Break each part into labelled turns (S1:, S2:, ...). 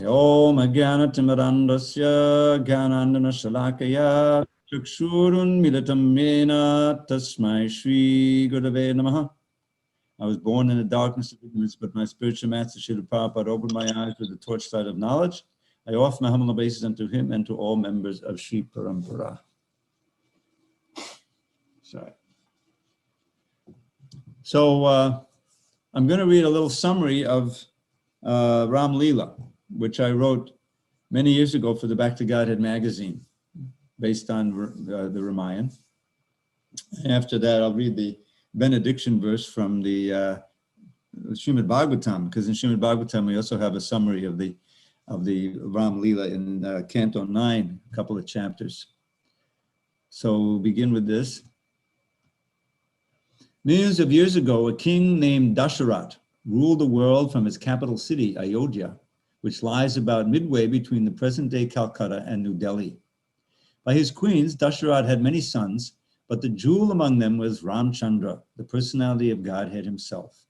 S1: Om Ajnanatimirandasya Jnanandana Shalakaya Chakshurun Militam Mena Tasmai Shri Gurave Namaha. I was born in the darkness of ignorance, but my spiritual master Srila Prabhupada opened my eyes with the torchlight of knowledge. I offer my humble obeisance unto him and to all members of Sri Parampara. Sorry. So I'm going to read a little summary of Ram Leela, which I wrote many years ago for the Back to Godhead magazine, based on the Ramayana. After that, I'll read the benediction verse from the Srimad Bhagavatam, because in Srimad Bhagavatam we also have a summary of the Ram Leela in Canto 9, a couple of chapters. So we'll begin with this. Millions of years ago, a king named Dasharat ruled the world from his capital city, Ayodhya, which lies about midway between the present-day Calcutta and New Delhi. By his queens, Dasharat had many sons, but the jewel among them was Ramchandra, the personality of Godhead himself.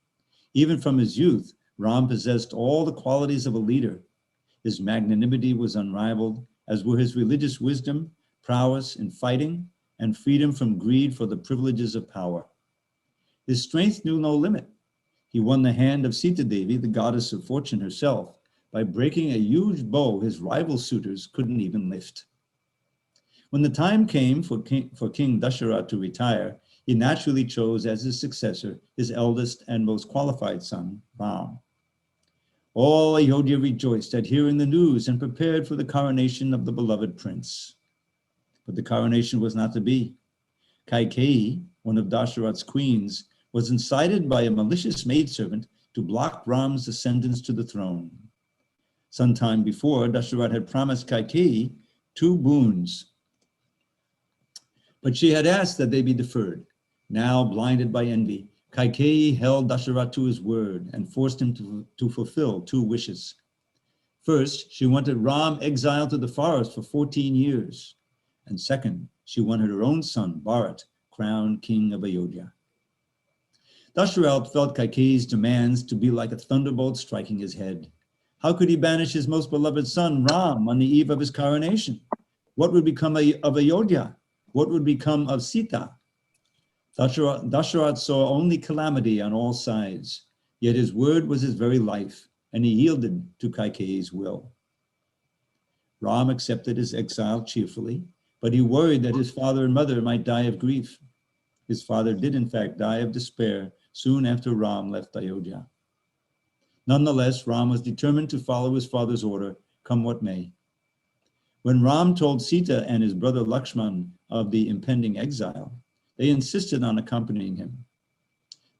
S1: Even from his youth, Ram possessed all the qualities of a leader. His magnanimity was unrivaled, as were his religious wisdom, prowess in fighting, and freedom from greed for the privileges of power. His strength knew no limit. He won the hand of Sita Devi, the goddess of fortune herself, by breaking a huge bow his rival suitors couldn't even lift. When the time came for King Dasharat to retire, he naturally chose as his successor his eldest and most qualified son, Ram. All Ayodhya rejoiced at hearing the news and prepared for the coronation of the beloved prince. But the coronation was not to be. Kaikeyi, one of Dasharat's queens, was incited by a malicious maidservant to block Ram's ascendance to the throne. Some time before, Dasharat had promised Kaikeyi 2 boons, but she had asked that they be deferred. Now, blinded by envy, Kaikeyi held Dasharat to his word and forced him to fulfill 2 wishes. First, she wanted Ram exiled to the forest for 14 years. And second, she wanted her own son, Bharat, crowned king of Ayodhya. Dasharat felt Kaikeyi's demands to be like a thunderbolt striking his head. How could he banish his most beloved son, Ram, on the eve of his coronation? What would become of Ayodhya? What would become of Sita? Dasharat saw only calamity on all sides, yet his word was his very life, and he yielded to Kaikeyi's will. Ram accepted his exile cheerfully, but he worried that his father and mother might die of grief. His father did in fact die of despair soon after Ram left Ayodhya. Nonetheless, Ram was determined to follow his father's order, come what may. When Ram told Sita and his brother Lakshman of the impending exile, they insisted on accompanying him.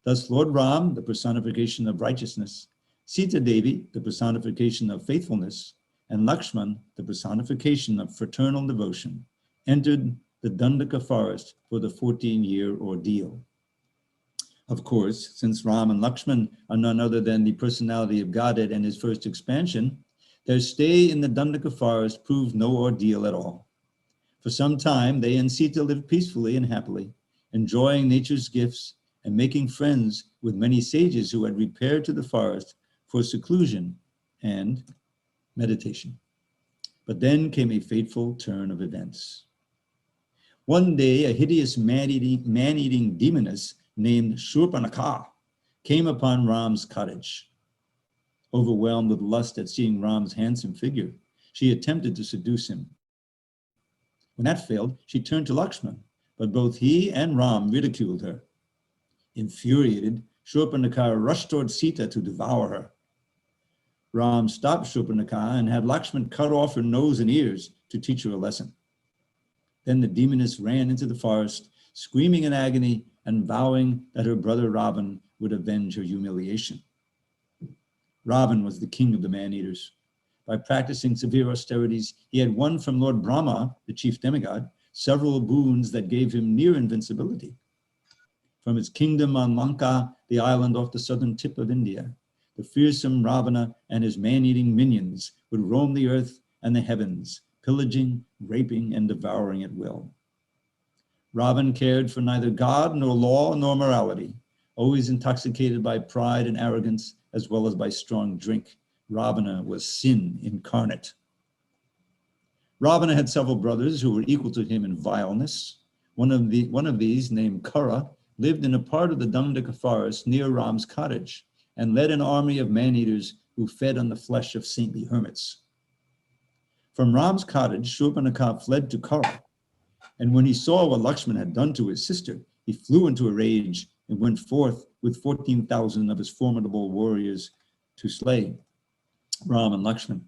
S1: Thus Lord Ram, the personification of righteousness, Sita Devi, the personification of faithfulness, and Lakshman, the personification of fraternal devotion, entered the Dandaka forest for the 14-year ordeal. Of course, since Ram and Lakshman are none other than the personality of Godhead and his first expansion, their stay in the Dandaka forest proved no ordeal at all. For some time, they and Sita lived peacefully and happily, enjoying nature's gifts and making friends with many sages who had repaired to the forest for seclusion and meditation. But then came a fateful turn of events. One day, a hideous man-eating demoness named Shurpanakha came upon Ram's cottage. Overwhelmed with lust at seeing Ram's handsome figure, she attempted to seduce him. When that failed, she turned to Lakshman, but both he and Ram ridiculed her. Infuriated, Shurpanakha rushed toward Sita to devour her. Ram stopped Shurpanakha and had Lakshman cut off her nose and ears to teach her a lesson. Then the demoness ran into the forest, screaming in agony and vowing that her brother Ravan would avenge her humiliation. Ravan was the king of the man-eaters. By practicing severe austerities, he had won from Lord Brahma, the chief demigod, several boons that gave him near invincibility. From his kingdom on Lanka, the island off the southern tip of India, the fearsome Ravana and his man-eating minions would roam the earth and the heavens, pillaging, raping, and devouring at will. Ravan cared for neither God nor law nor morality, always intoxicated by pride and arrogance, as well as by strong drink, Ravana was sin incarnate. Ravana had several brothers who were equal to him in vileness. One of these, named Kara, lived in a part of the Dandaka forest near Ram's cottage and led an army of man-eaters who fed on the flesh of saintly hermits. From Ram's cottage, Shurpanakha fled to Kara, and when he saw what Lakshman had done to his sister, he flew into a rage and went forth with 14,000 of his formidable warriors to slay Ram and Lakshman.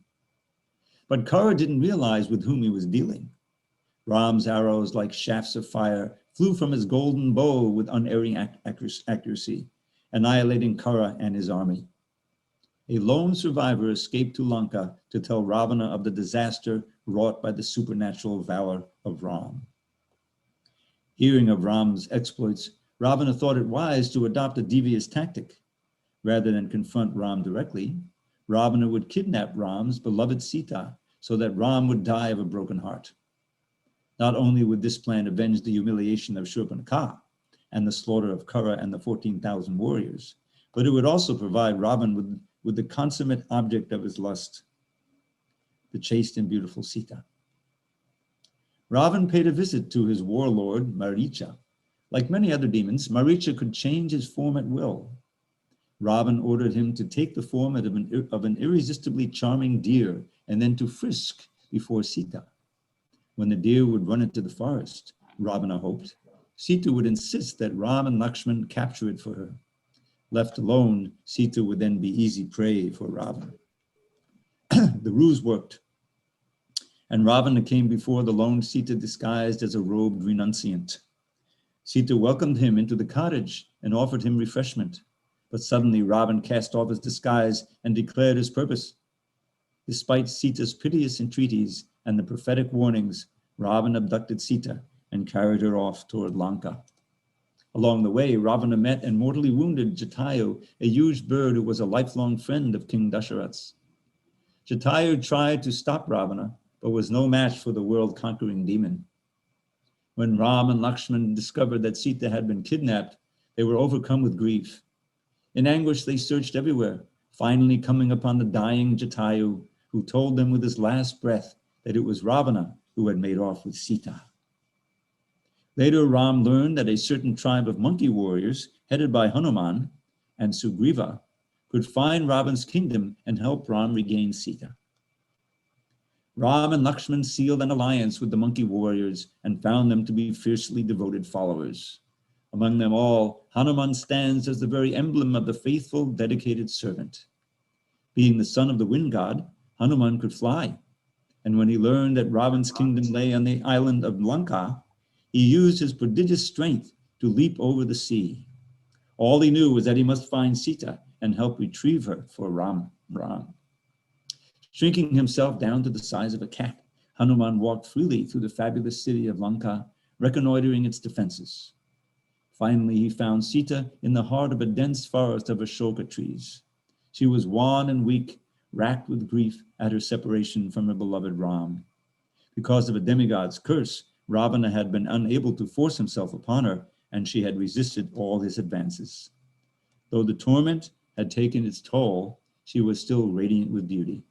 S1: But Kara didn't realize with whom he was dealing. Ram's arrows, like shafts of fire, flew from his golden bow with unerring accuracy, annihilating Kara and his army. A lone survivor escaped to Lanka to tell Ravana of the disaster wrought by the supernatural valor of Ram. Hearing of Ram's exploits, Ravana thought it wise to adopt a devious tactic. Rather than confront Ram directly, Ravana would kidnap Ram's beloved Sita so that Ram would die of a broken heart. Not only would this plan avenge the humiliation of Shurpanakha and the slaughter of Kara and the 14,000 warriors, but it would also provide Ravana with the consummate object of his lust, the chaste and beautiful Sita. Ravana paid a visit to his warlord, Maricha. Like many other demons, Maricha could change his form at will. Ravana ordered him to take the form of an irresistibly charming deer and then to frisk before Sita. When the deer would run into the forest, Ravana hoped, Sita would insist that Ram and Lakshman capture it for her. Left alone, Sita would then be easy prey for Ravana. The ruse worked, and Ravana came before the lone Sita disguised as a robed renunciant. Sita welcomed him into the cottage and offered him refreshment, but suddenly Ravana cast off his disguise and declared his purpose. Despite Sita's piteous entreaties and the prophetic warnings, Ravana abducted Sita and carried her off toward Lanka. Along the way, Ravana met and mortally wounded Jatayu, a huge bird who was a lifelong friend of King Dasharatha's. Jatayu tried to stop Ravana, but was no match for the world-conquering demon. When Ram and Lakshman discovered that Sita had been kidnapped, they were overcome with grief. In anguish, they searched everywhere, finally coming upon the dying Jatayu, who told them with his last breath that it was Ravana who had made off with Sita. Later, Ram learned that a certain tribe of monkey warriors, headed by Hanuman and Sugriva, could find Ravana's kingdom and help Ram regain Sita. Ram and Lakshman sealed an alliance with the monkey warriors and found them to be fiercely devoted followers. Among them all, Hanuman stands as the very emblem of the faithful, dedicated servant. Being the son of the wind god, Hanuman could fly. And when he learned that Ravana's kingdom lay on the island of Lanka, he used his prodigious strength to leap over the sea. All he knew was that he must find Sita and help retrieve her for Ram. Shrinking himself down to the size of a cat, Hanuman walked freely through the fabulous city of Lanka, reconnoitering its defenses. Finally, he found Sita in the heart of a dense forest of Ashoka trees. She was wan and weak, racked with grief at her separation from her beloved Ram. Because of a demigod's curse, Ravana had been unable to force himself upon her, and she had resisted all his advances. Though the torment had taken its toll, she was still radiant with beauty.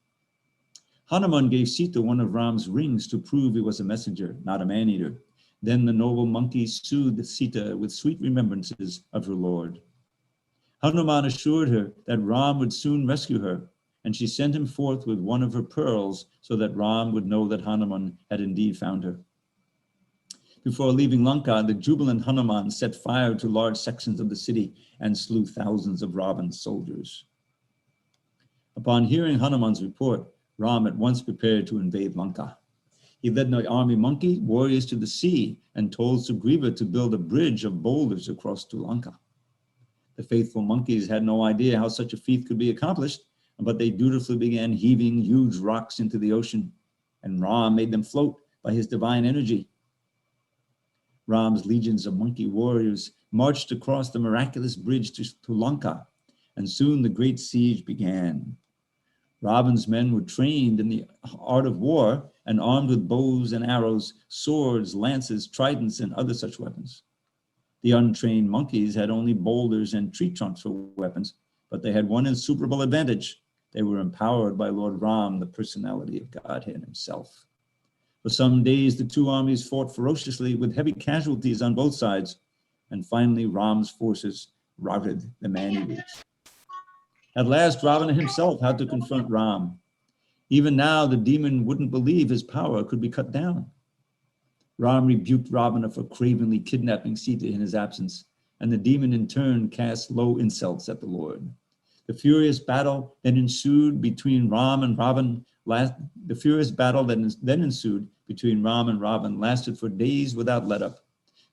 S1: Hanuman gave Sita one of Ram's rings to prove he was a messenger, not a man-eater. Then the noble monkey soothed Sita with sweet remembrances of her lord. Hanuman assured her that Ram would soon rescue her, and she sent him forth with one of her pearls so that Ram would know that Hanuman had indeed found her. Before leaving Lanka, the jubilant Hanuman set fire to large sections of the city and slew thousands of Ravana's soldiers. Upon hearing Hanuman's report, Ram at once prepared to invade Lanka. He led the army monkey warriors to the sea and told Sugriva to build a bridge of boulders across to Lanka. The faithful monkeys had no idea how such a feat could be accomplished, but they dutifully began heaving huge rocks into the ocean, and Ram made them float by his divine energy. Ram's legions of monkey warriors marched across the miraculous bridge to Lanka, and soon the great siege began. Ravana's men were trained in the art of war and armed with bows and arrows, swords, lances, tridents, and other such weapons. The untrained monkeys had only boulders and tree trunks for weapons, but they had one insuperable advantage. They were empowered by Lord Ram, the personality of Godhead himself. For some days, the two armies fought ferociously with heavy casualties on both sides, and finally Ram's forces routed the man-eaters. At last, Ravana himself had to confront Ram. Even now, the demon wouldn't believe his power could be cut down. Ram rebuked Ravana for cravenly kidnapping Sita in his absence, and the demon in turn cast low insults at the Lord. The furious battle that ensued between Ram and Ravan lasted for days without let-up.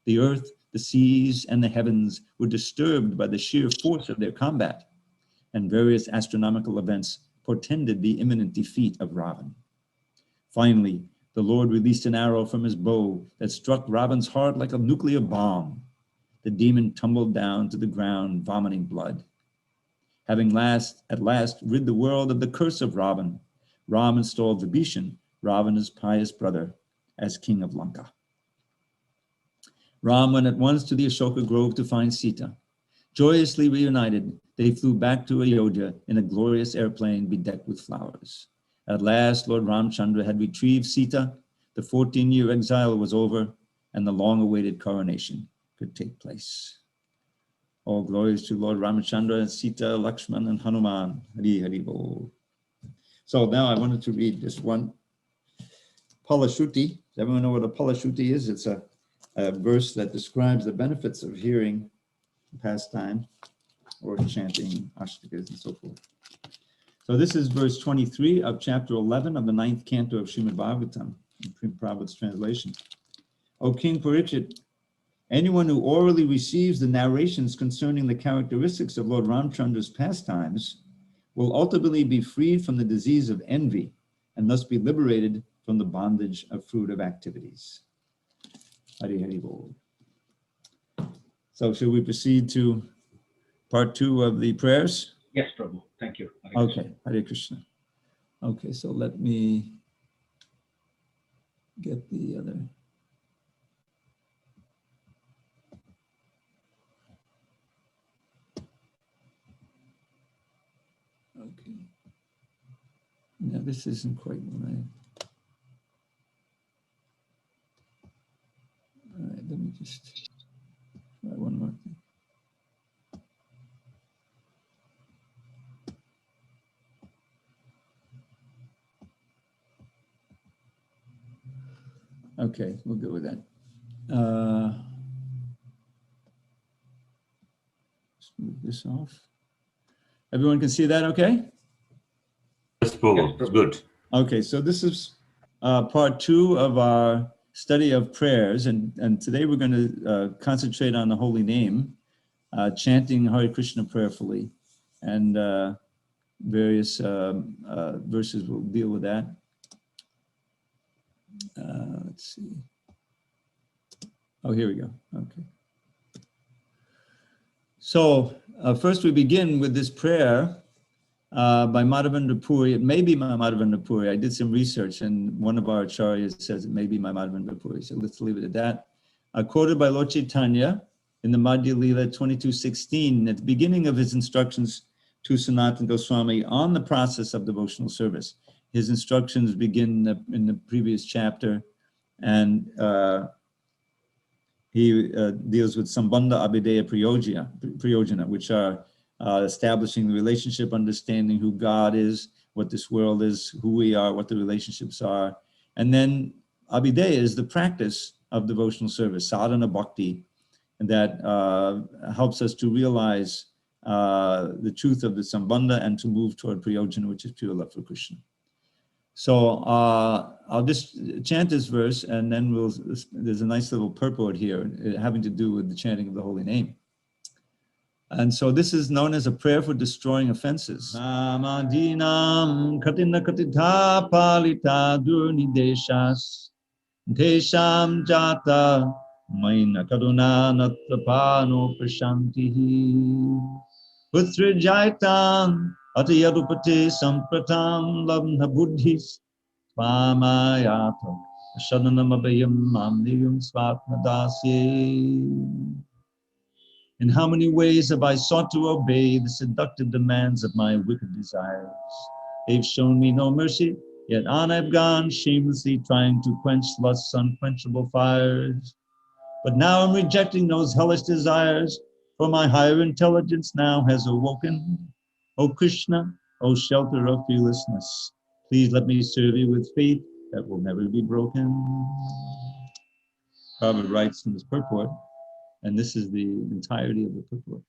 S1: The earth, the seas, and the heavens were disturbed by the sheer force of their combat, and various astronomical events portended the imminent defeat of Ravan. Finally, the Lord released an arrow from his bow that struck Ravan's heart like a nuclear bomb. The demon tumbled down to the ground, vomiting blood. Having at last rid the world of the curse of Ravan, Ram installed Vibhishan, Ravana's pious brother, as king of Lanka. Ram went at once to the Ashoka Grove to find Sita. Joyously reunited, they flew back to Ayodhya in a glorious airplane bedecked with flowers. At last, Lord Ramchandra had retrieved Sita, the 14-year exile was over, and the long-awaited coronation could take place. All glories to Lord Ramachandra, Sita, Lakshman, and Hanuman. Hari Hari Bol. So now I wanted to read this one Palashruti. Does everyone know what a Palashruti is? It's a verse that describes the benefits of hearing pastime or chanting ashtakas and so forth. So this is verse 23 of chapter 11 of the 9th canto of Srimad Bhagavatam, in Prabhupada's translation. O King Parikshit, anyone who orally receives the narrations concerning the characteristics of Lord Ramchandra's pastimes will ultimately be freed from the disease of envy and thus be liberated from the bondage of fruitive activities. Hari Hari Bol. So should we proceed to part 2 of the prayers?
S2: Yes, Prabhu. Thank you.
S1: Hare okay, Hare Krishna. Okay, so let me get the other. Okay. No, this isn't quite right. All right, let me just try one more thing. Okay, we'll go with that. Let's move this off. Everyone can see that okay?
S3: Yes, Prabhu. It's good.
S1: Okay, so this is part 2 of our study of prayers, and today we're going to concentrate on the holy name, chanting Hare Krishna prayerfully, and various verses will deal with that. Let's see. Oh, here we go. Okay. So first we begin with this prayer by Madhavendra Puri. It may be my Madhavendra Puri. I did some research and one of our acharyas says it may be my Madhavendra Puri. So let's leave it at that. Quoted by Lord Chaitanya in the Madhya Lila 22:16 at the beginning of his instructions to Sanatana Goswami on the process of devotional service. His instructions begin in the previous chapter, and he deals with Sambandha Abhideya Prayojana, which are establishing the relationship, understanding who God is, what this world is, who we are, what the relationships are. And then Abhideya is the practice of devotional service, sadhana bhakti, that helps us to realize the truth of the Sambandha and to move toward Prayojana, which is pure love for Krishna. So I'll just chant this verse, and then there's a nice little purport here having to do with the chanting of the holy name. And so this is known as a prayer for destroying offenses. Namadinam katina katitha palita durnideshas desham jata maina karuna natrapano prashantihi putra jaitam atayadupati sampratam labna buddhis Svamayata Shadanamabayam Mamniyum Swatmadasye In how many ways have I sought to obey the seductive demands of my wicked desires? They've shown me no mercy, yet on I've gone, shamelessly trying to quench lust's unquenchable fires. But now I'm rejecting those hellish desires, for my higher intelligence now has awoken. O Krishna, O shelter of fearlessness, please let me serve you with faith that will never be broken. Prabhupada writes in his purport, and this is the entirety of the purport.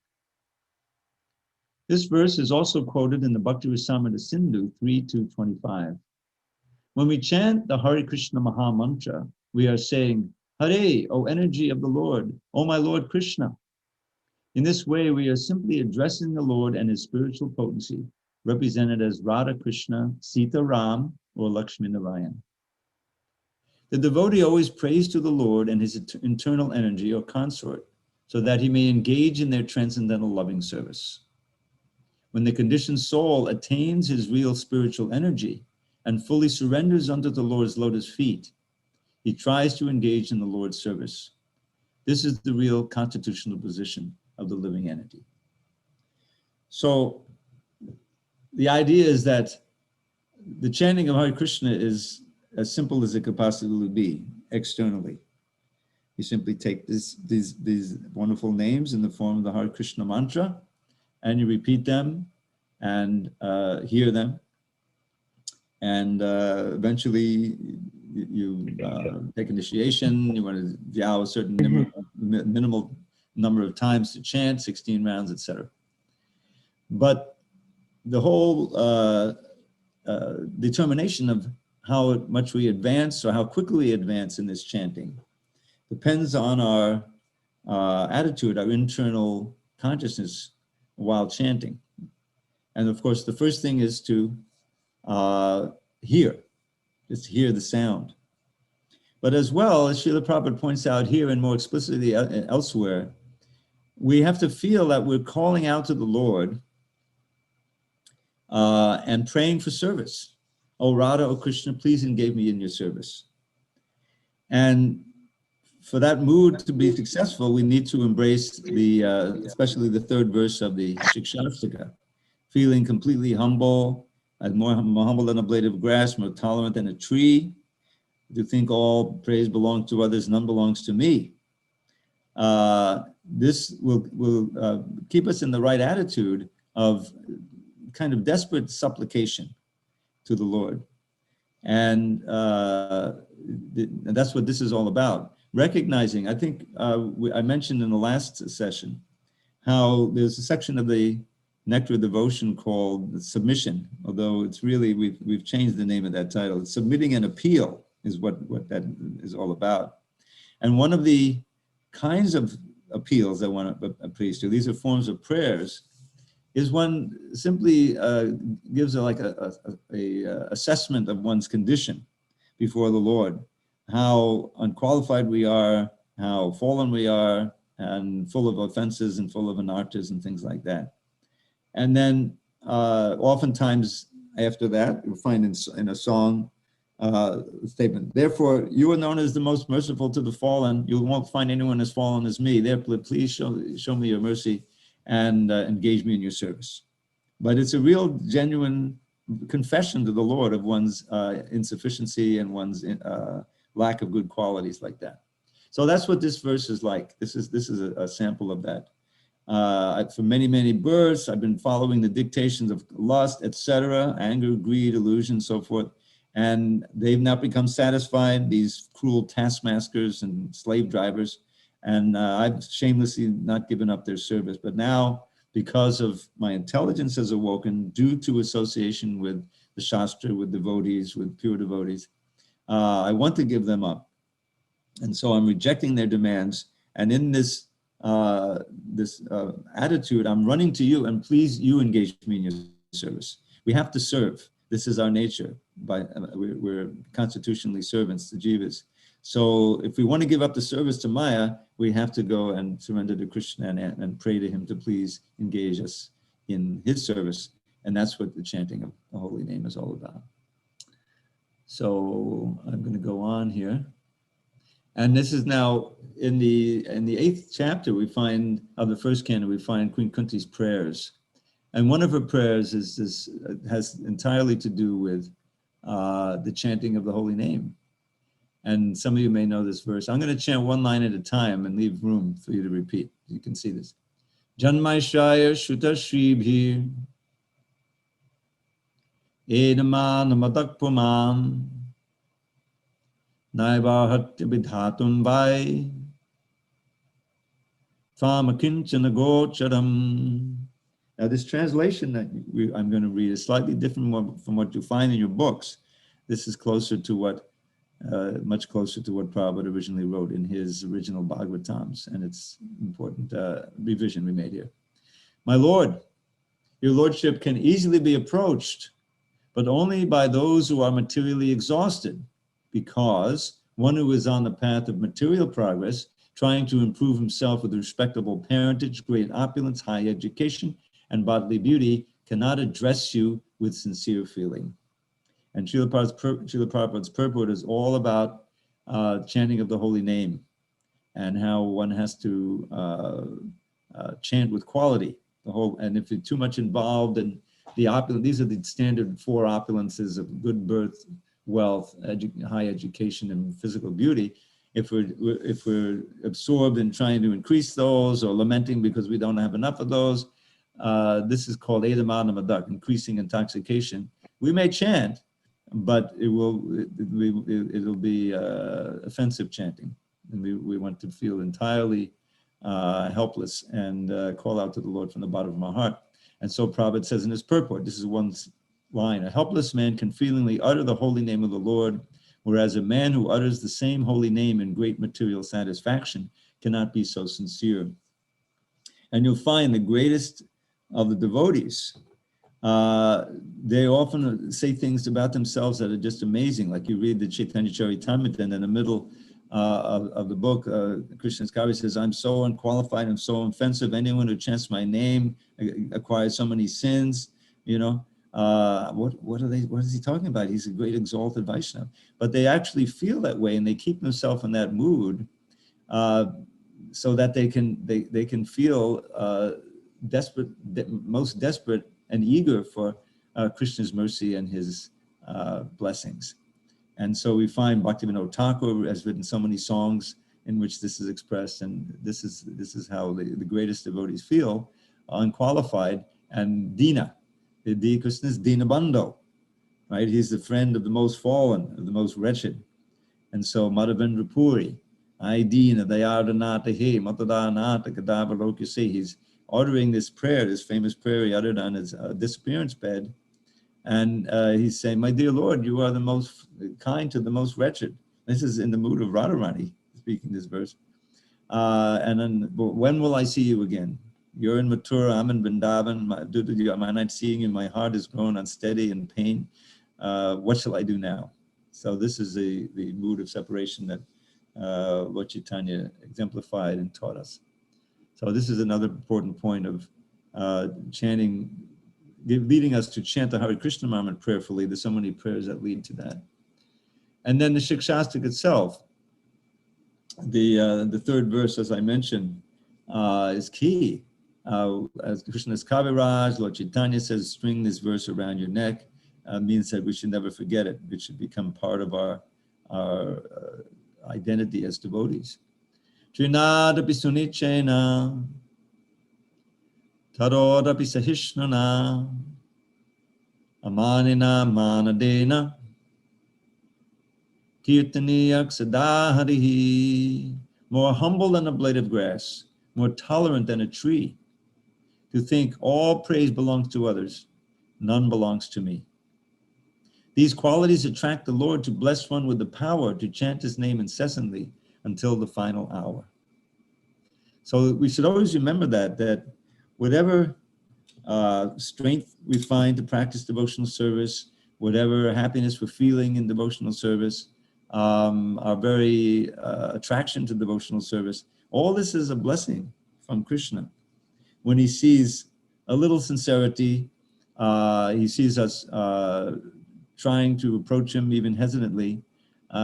S1: This verse is also quoted in the Bhakti Rasamrita Sindhu 3:25. When we chant the Hare Krishna Maha Mantra, we are saying, Hare, O energy of the Lord, O my Lord Krishna. In this way, we are simply addressing the Lord and his spiritual potency, represented as Radha Krishna, Sita Ram, or Lakshmi Narayan. The devotee always prays to the Lord and his internal energy or consort, so that he may engage in their transcendental loving service. When the conditioned soul attains his real spiritual energy and fully surrenders unto the Lord's lotus feet, he tries to engage in the Lord's service. This is the real constitutional position of the living entity. So the idea is that the chanting of Hare Krishna is as simple as it could possibly be externally. You simply take these wonderful names in the form of the Hare Krishna mantra, and you repeat them and hear them. And eventually you take initiation, you want to vow a certain minimal number of times to chant, 16 rounds, etc. But the whole determination of how much we advance or how quickly we advance in this chanting depends on our attitude, our internal consciousness while chanting. And of course, the first thing is to hear, just hear the sound. But as well, as Srila Prabhupada points out here and more explicitly elsewhere, we have to feel that we're calling out to the Lord and praying for service. O Radha, O Krishna, please engage me in your service. And for that mood to be successful, we need to embrace the, especially the third verse of the Shikshashtaka, feeling completely humble, more humble than a blade of grass, more tolerant than a tree, to think all praise belongs to others, none belongs to me. This will keep us in the right attitude of kind of desperate supplication to the Lord. And that's what this is all about. Recognizing, I think I mentioned in the last session, how there's a section of the Nectar of Devotion called Submission, although it's really, we've changed the name of that title. It's Submitting an Appeal is what that is all about. And one of the kinds of appeals that one appeals to, these are forms of prayers, is one simply gives a assessment of one's condition before the Lord, how unqualified we are, how fallen we are, and full of offenses and full of anarthas and things like that. And then oftentimes after that, you'll find in a song statement, therefore you are known as the most merciful to the fallen. You won't find anyone as fallen as me. Therefore, please show me your mercy and engage me in your service. But it's a real genuine confession to the Lord of one's insufficiency and one's lack of good qualities like that. So that's what this verse is like. This is a sample of that. For many, many births, I've been following the dictations of lust, etc., anger, greed, illusion, so forth. And they've not become satisfied, these cruel taskmasters and slave drivers. And I've shamelessly not given up their service. But now, because of my intelligence has awoken, due to association with the Shastra, with devotees, with pure devotees, I want to give them up. And so I'm rejecting their demands. And in this attitude, I'm running to you, and please, you engage me in your service. We have to serve. This is our nature. We're constitutionally servants to jivas. So if we want to give up the service to Maya, we have to go and surrender to Krishna and pray to him to please engage us in his service. And that's what the chanting of the holy name is all about. So I'm going to go on here. And this is now in the 8th chapter we find of the first canon, we find Queen Kunti's prayers. And one of her prayers has entirely to do with the chanting of the holy name. And some of you may know this verse. I'm going to chant one line at a time and leave room for you to repeat. You can see this. Janmaishaya Shuta Shribhir Edaman Madakpuman Naibahatya Vidhatun Vai Famakinchana Gocharam. Now, this translation that I'm going to read is slightly different from what you find in your books. This is closer to what, much closer to what Prabhupada originally wrote in his original Bhagavatams, and it's important revision we made here. My Lord, your Lordship can easily be approached, but only by those who are materially exhausted, because one who is on the path of material progress, trying to improve himself with respectable parentage, great opulence, high education, and bodily beauty, cannot address you with sincere feeling. And Srila Prabhupada's purport is all about chanting of the holy name and how one has to chant with quality. And if you're too much involved in the opulence, these are the standard 4 opulences of good birth, wealth, high education, and physical beauty. If we're absorbed in trying to increase those or lamenting because we don't have enough of those, this is called Edamana Madak, increasing intoxication. We may chant, but it'll be offensive chanting. And we want to feel entirely helpless and call out to the Lord from the bottom of our heart. And so Prabhupada says in his purport, this is one line, a helpless man can feelingly utter the holy name of the Lord, whereas a man who utters the same holy name in great material satisfaction cannot be so sincere. And you'll find the greatest of the devotees, they often say things about themselves that are just amazing. Like you read the Chaitanya Charitamrita, and in the middle of the book, Krsna Scarborough says, I'm so unqualified, I'm so offensive. Anyone who chants my name acquires so many sins, you know. What is he talking about? He's a great exalted Vaishnava. But they actually feel that way, and they keep themselves in that mood so that they can feel desperate, most desperate and eager for Krishna's mercy and his blessings. And so we find Bhaktivinoda Thakur has written so many songs in which this is expressed, and this is how the greatest devotees feel, unqualified and Dina. Krishna is Dina Bandho, right? He's the friend of the most fallen, of the most wretched. And so Madhavendra Puri, I Dina Dayadanata He Matadanata Kadavalokya, he's uttering this prayer, this famous prayer he uttered on his disappearance bed. And he's saying, my dear Lord, you are the most kind to the most wretched. This is in the mood of Radharani speaking this verse. And then, when will I see you again? You're in Mathura, I'm in Vrindavan. I'm not seeing you, my heart is grown unsteady and pain. What shall I do now? So this is the mood of separation that Lord Chaitanya exemplified and taught us. So this is another important point of chanting, leading us to chant the Hare Krishna Mantra prayerfully. There's so many prayers that lead to that. And then the Shikshastak itself, the 3rd verse, as I mentioned, is key. As Krishna's Kaviraj, Lord Chaitanya says, string this verse around your neck, means that we should never forget it. It should become part of our identity as devotees. Trinadapi sunichena, tarodapi sahishnana, amanina manadena, kirtaniyak sadaharihi, more humble than a blade of grass, more tolerant than a tree, to think all praise belongs to others, none belongs to me. These qualities attract the Lord to bless one with the power to chant his name incessantly until the final hour. So we should always remember that whatever strength we find to practice devotional service, whatever happiness we're feeling in devotional service, our very attraction to devotional service, all this is a blessing from Krishna. When he sees a little sincerity, he sees us trying to approach him even hesitantly,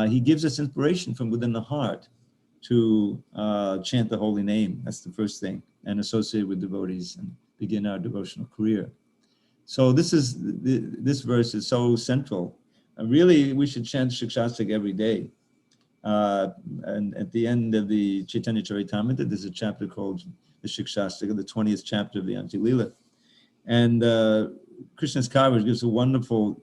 S1: he gives us inspiration from within the heart to chant the holy name. That's the first thing, and associate with devotees and begin our devotional career. So this verse is so central. Really, we should chant Shikshastika every day. And at the end of the Chaitanya Charitamrita, there's a chapter called the Shikshastika, the 20th chapter of the Antilila. And Krsna Scarborough gives a wonderful,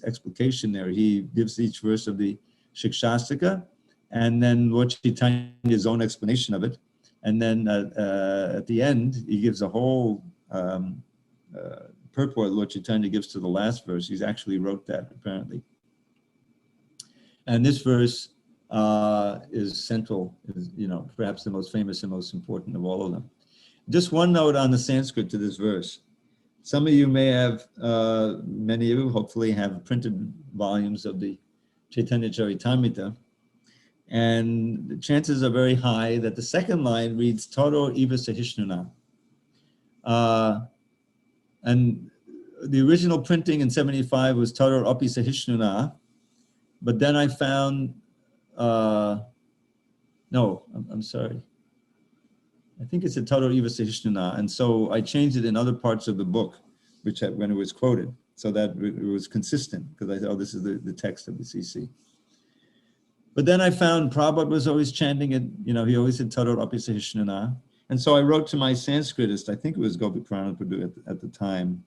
S1: explication there. He gives each verse of the Shikshastika, and then Lord Chaitanya's own explanation of it. And then at the end, he gives a whole purport Lord Chaitanya gives to the last verse. He's actually wrote that, apparently. And this verse is central, is, perhaps the most famous and most important of all of them. Just one note on the Sanskrit to this verse. Some of you may have, many of you hopefully have printed volumes of the Chaitanya Charitamrita, and the chances are very high that the second line reads Taro Eva Sahishnuna. And the original printing in 75 was Taro Api Sahishnuna, but then I found, no, I'm sorry. I think it's a Taro Eva Sahishnuna, and so I changed it in other parts of the book, when it was quoted, so that it was consistent, because I thought, this is the text of the CC. But then I found Prabhupada was always chanting it, he always said Taro Api Sahishnuna, and so I wrote to my Sanskritist, I think it was Gopi Pranapadu at the time,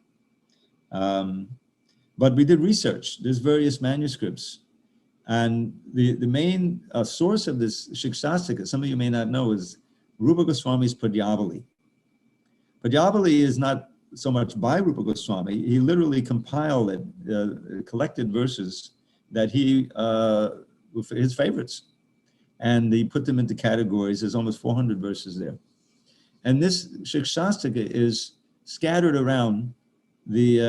S1: but we did research. There's various manuscripts. And the main source of this Shikshastika, some of you may not know, is Rupa Goswami's Padyavali. Padyavali is not so much by Rupa Goswami. He literally compiled it, collected verses that he, his favorites. And he put them into categories. There's almost 400 verses there. And this Shikshastika is scattered around the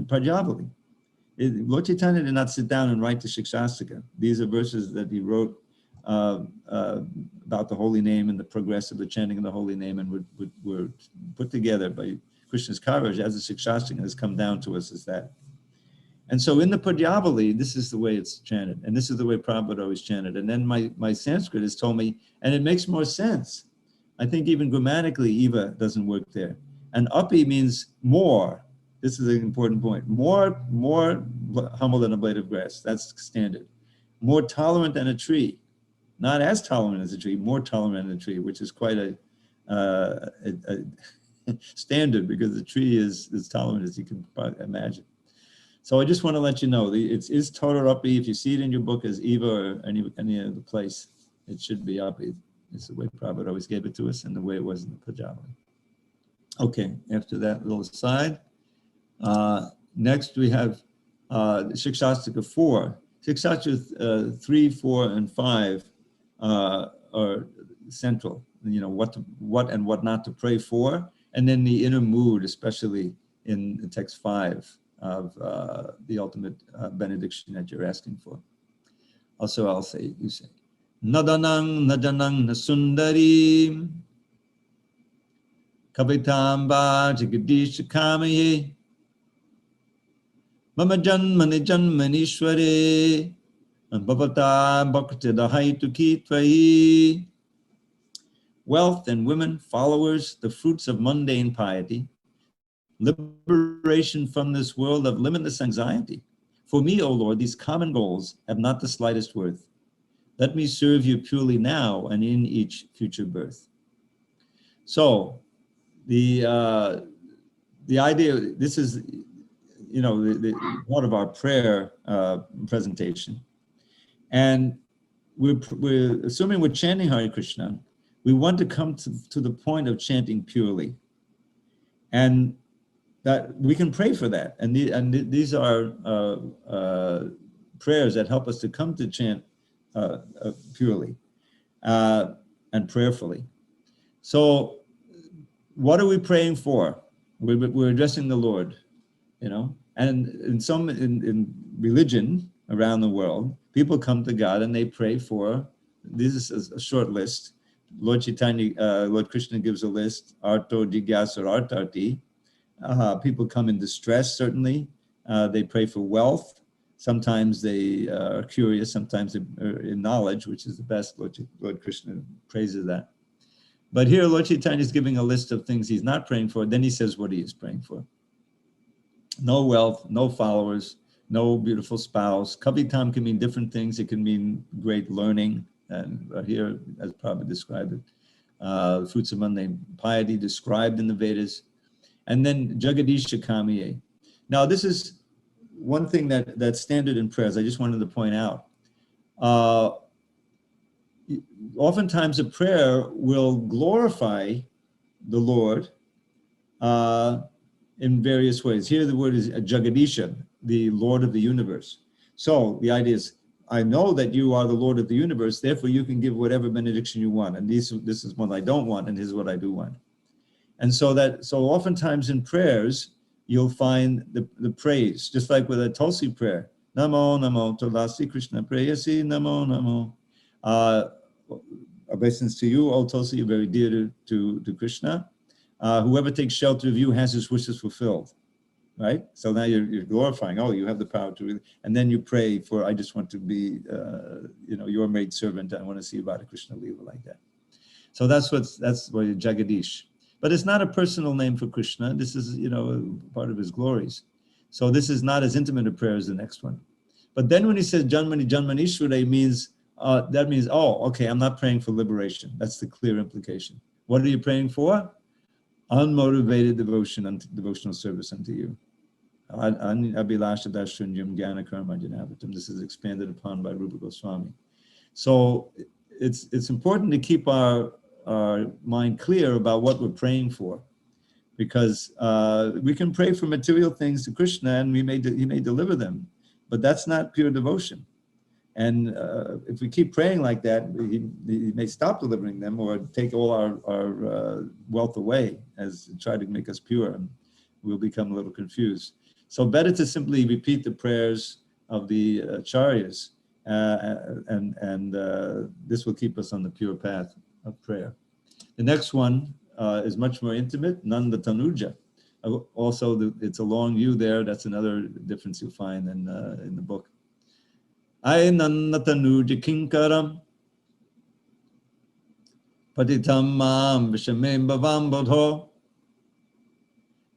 S1: Padyavali. Lord Chaitanya did not sit down and write the Shikshastika. These are verses that he wrote about the holy name and the progress of the chanting of the holy name, and were put together by Krsna Scarborough as the Shikshastika has come down to us as that. And so in the Padyavali, this is the way it's chanted, and this is the way Prabhupada always chanted. And then my Sanskrit has told me, and it makes more sense. I think even grammatically, Eva doesn't work there. And Api means more. This is an important point. More humble than a blade of grass. That's standard. More tolerant than a tree. Not as tolerant as a tree, more tolerant than a tree, which is quite a standard, because the tree is as tolerant as you can imagine. So I just want to let you know, it is Taro Api. If you see it in your book as Eva or any other place, it should be Api. It's the way Prabhupada always gave it to us, and the way it was in the Padyavali. Okay, after that little aside, next we have Shikshastika 4. Shikshastika 3, 4, and 5 are central. What and what not to pray for, and then the inner mood, especially in text 5 of the ultimate benediction that you're asking for. Also, I'll say, you say, Nadanang nadanang nasundari Kavitamba Jagadish Kamaye Mama Janmani Janmanishware Bhavata Bhakti Dahaitu Kitvahi. Wealth and women, followers, the fruits of mundane piety, liberation from this world of limitless anxiety. For me, O Lord, these common goals have not the slightest worth. Let me serve you purely now and in each future birth. So, the idea, this is, the part of our prayer presentation, and we're assuming we're chanting Hare Krishna. We want to come to the point of chanting purely, and that we can pray for that. And these are prayers that help us to come to chant purely and prayerfully. So, what are we praying for? We're addressing the Lord, And in religion around the world, people come to God and they pray for. This is a short list. Lord Chaitanya, Lord Krishna gives a list. Arto Jigyasa Artarti. People come in distress, certainly. They pray for wealth. Sometimes they are curious, sometimes they are in knowledge, which is the best. Lord Krishna praises that. But here, Lord Chaitanya is giving a list of things he's not praying for. Then he says what he is praying for. No wealth, no followers, no beautiful spouse. Kavitam can mean different things. It can mean great learning. And here, as Prabhupada described it, fruits of mundane piety described in the Vedas. And then Jagadisha Kamiye. Now, this is one thing that's standard in prayers. I just wanted to point out. Oftentimes a prayer will glorify the Lord in various ways. Here the word is Jagadisha, the Lord of the universe. So the idea is, I know that you are the Lord of the universe, therefore you can give whatever benediction you want. And this is what I don't want, and this is what I do want. And so oftentimes in prayers, you'll find the praise, just like with a Tulsi prayer. Namo, namo, Tulasi Krishna prayasi, namo, namo. Obeisance to you, O Tulsi, you're very dear to Krishna. Whoever takes shelter of you has his wishes fulfilled, right? So now you're glorifying, oh, you have the power to really, and then you pray for, I just want to be, your maid servant. I want to see about a Krishna Leela like that. So that's what Jagadish. But it's not a personal name for Krishna. This is, part of his glories. So this is not as intimate a prayer as the next one. But then when he says Janmani Janmanishwara, that means, oh, okay, I'm not praying for liberation. That's the clear implication. What are you praying for? Unmotivated devotion and devotional service unto you. This is expanded upon by Rupa Goswami. So it's important to keep our mind clear about what we're praying for, because we can pray for material things to Krishna and he may deliver them, but that's not pure devotion. And if we keep praying like that, he may stop delivering them or take all our wealth away as try to make us pure, and we'll become a little confused. So better to simply repeat the prayers of the acharyas, and this will keep us on the pure path of prayer. The next one is much more intimate, Nanda Tanuja. Also, it's a long U there. That's another difference you'll find in the book. Ay Nanda Tanuja Kinkaram Patitam Mam Vishame Bhavam Bodho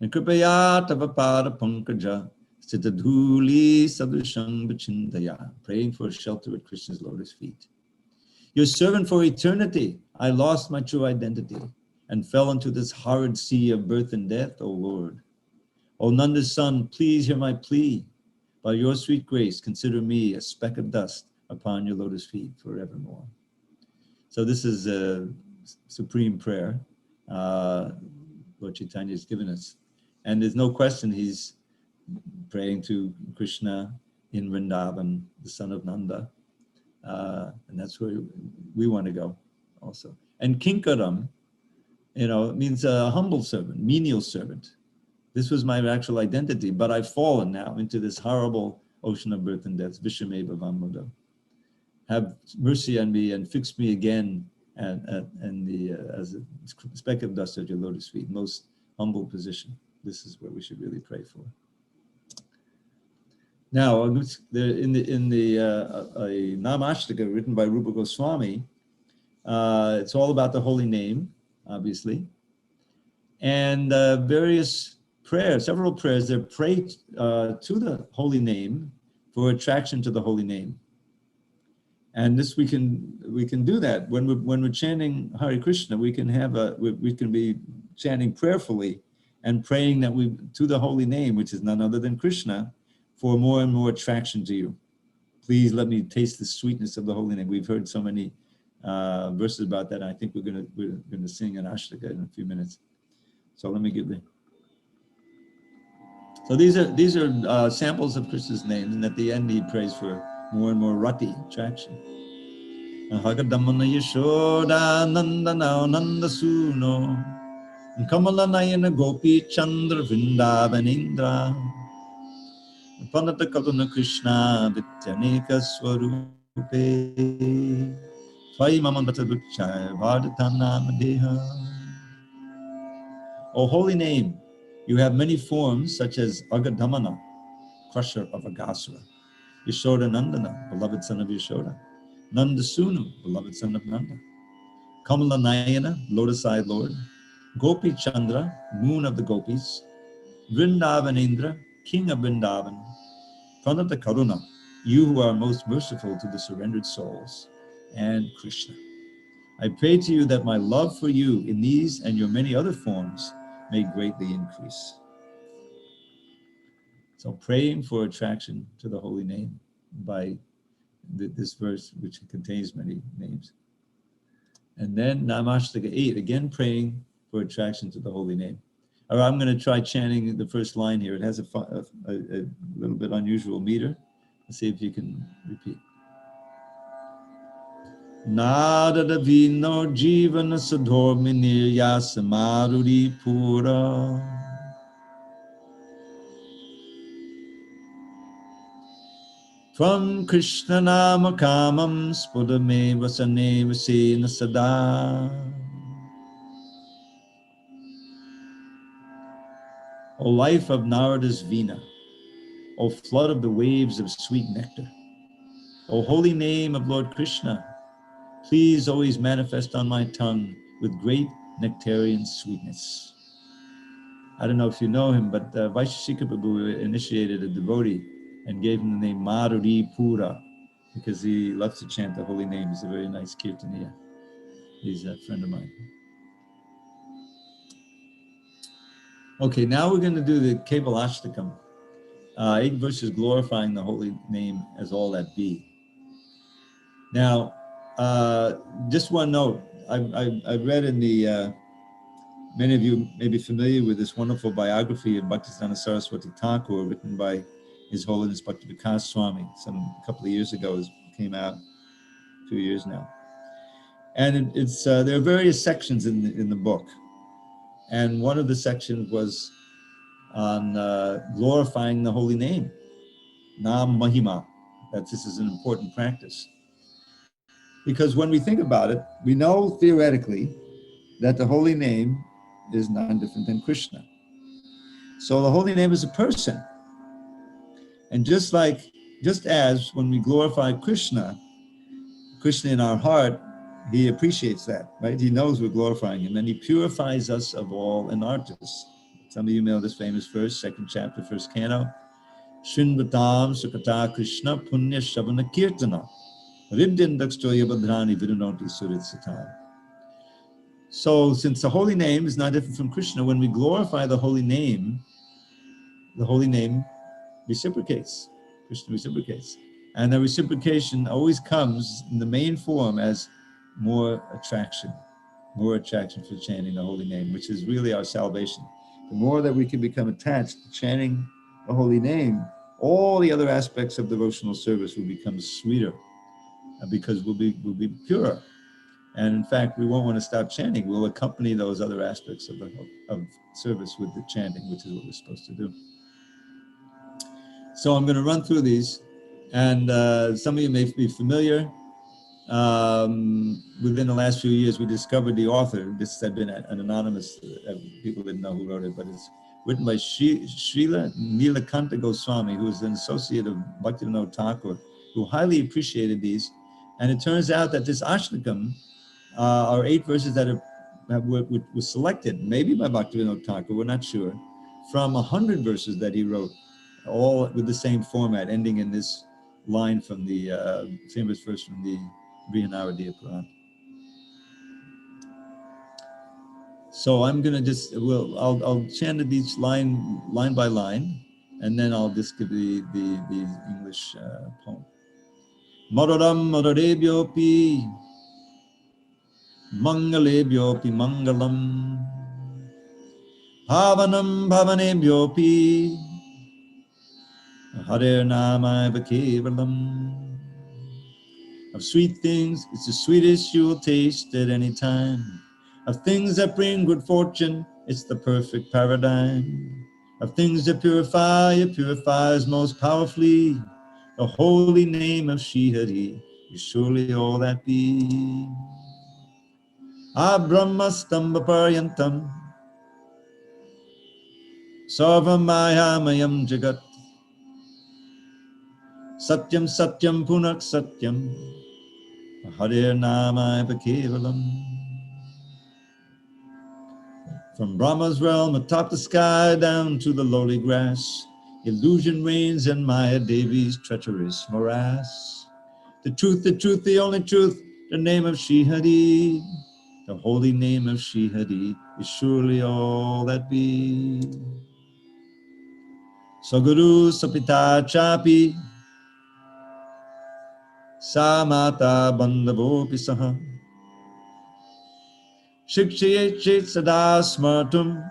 S1: Nikripaya Tavapada Pankaja Sitadhuli Sadhushang Vachindaya. Praying for shelter at Krishna's lotus feet. Your servant for eternity, I lost my true identity and fell into this horrid sea of birth and death, O Lord. O Nanda's son, please hear my plea. By your sweet grace, consider me a speck of dust upon your lotus feet forevermore. So this is a supreme prayer Lord Chaitanya has given us. And there's no question he's praying to Krishna in Vrindavan, the son of Nanda. And that's where we want to go also. And Kinkaram, it means a humble servant, menial servant. This was my actual identity, but I've fallen now into this horrible ocean of birth and death. Vishame Bhavam. Have mercy on me and fix me again as a speck of dust at your lotus feet. Most humble position. This is what we should really pray for. Now, in the Namashtaka written by Rupa Goswami, it's all about the holy name, obviously, and various prayers, several prayers that pray to the holy name for attraction to the holy name. And this we can do that when we're chanting Hare Krishna. We can be chanting prayerfully and praying that to the holy name, which is none other than Krishna, for more and more attraction to you. Please let me taste the sweetness of the holy name. We've heard so many verses about that. I think we're gonna sing an Ashtaka in a few minutes. So let me give the. So these are samples of Krishna's names, and at the end he prays for more and more rati, attraction. Hagadamana Yashoda Nandana Nanda Suno Kamala Nayana Gopi Chandra Vrindavanindra Panata Kaluna Krishna Vityaneka Swarupe Tvai Mamambata Dukchaya Vardhatana Madeha. O holy name, you have many forms such as Agadamana, crusher of Agasura, Yashoda Nandana, beloved son of Yashoda. Nanda Sunam, beloved son of Nanda. Kamala Nayana, lotus-eyed Lord. Gopi Chandra, moon of the gopis. Vrindavanendra, king of Vrindavan. Pranata Karuna, you who are most merciful to the surrendered souls. And Krishna. I pray to you that my love for you in these and your many other forms may greatly increase. So praying for attraction to the holy name by this verse, which contains many names. And then Namashtaka 8, again praying for attraction to the holy name. All right, I'm going to try chanting the first line here. It has a little bit unusual meter. Let's see if you can repeat. Nada Davino Jivana Sadhorminir Yasamaruri Pura. From Krishna Nama Kamam Spudame Vasane Vasena Sada. O life of Narada's Veena, O flood of the waves of sweet nectar, O holy name of Lord Krishna, please always manifest on my tongue with great nectarian sweetness. I don't know if you know him, but Vaisheshika Prabhu initiated a devotee and gave him the name Madhuri Pura because he loves to chant the holy name. He's a very nice kirtaniya. He's a friend of mine. Okay, now we're going to do the Kevalashtakam, 8 verses glorifying the holy name as all that be. Now, just one note, I've read in the, many of you may be familiar with this wonderful biography of Bhaktisiddhanta Saraswati Thakur written by His Holiness Bhakti Vikas Swami a couple of years ago. It came out 2 years now. And there are various sections in the book. And one of the sections was on glorifying the holy name, Nam Mahima, that this is an important practice. Because when we think about it, we know theoretically that the holy name is none different than Krishna. So the holy name is a person. And just as when we glorify Krishna in our heart, he appreciates that, right? He knows we're glorifying him, and he purifies us of all anarthas. Some of you know this famous verse, 2nd chapter, 1st canto. Shinvatam Sukata Krishna Punya Shavana Kirtana Riddindakstoya Badhrani Vidunoti Surit Satam. So since the holy name is not different from Krishna, when we glorify the holy name reciprocates. Krishna reciprocates. And the reciprocation always comes in the main form as more attraction for chanting the holy name, which is really our salvation. The more that we can become attached to chanting the holy name, all the other aspects of devotional service will become sweeter because we'll be purer. And in fact, we won't want to stop chanting. We'll accompany those other aspects of service with the chanting, which is what we're supposed to do. So I'm going to run through these, and some of you may be familiar. Within the last few years, we discovered the author. This had been an anonymous, people didn't know who wrote it, but it's written by Srila Nilakanta Goswami, who is an associate of Bhaktivinoda Thakur, who highly appreciated these. And it turns out that this Ashtakam are 8 verses that were selected, maybe by Bhaktivinoda Thakur, we're not sure, from 100 verses that he wrote, all with the same format, ending in this line from the famous verse from the Brihanaradiya Purana. So I'm gonna I'll chant it each line by line, and then I'll just give the English poem. Madaram Madarebhyopi Mangalebhyopi Mangalam Bhavanam Bhavanebhyopi Hare Namaiva Kevalam. Of sweet things, it's the sweetest you will taste at any time. Of things that bring good fortune, it's the perfect paradigm. Of things that purify, it purifies most powerfully. The holy name of Shri Hari is surely all that be. Abrahmastamba paryantam Sarvamayam jagat Satyam Satyam Punak Satyam Hare Nama Kevalam. From Brahma's realm atop the sky down to the lowly grass, illusion reigns in Maya Devi's treacherous morass. The truth, the only truth, the name of Shri Hari, the holy name of Shri Hari is surely all that be. Saguru Sapita Chapi Samata Bandavopi Saha Shikshayet Sada Smartum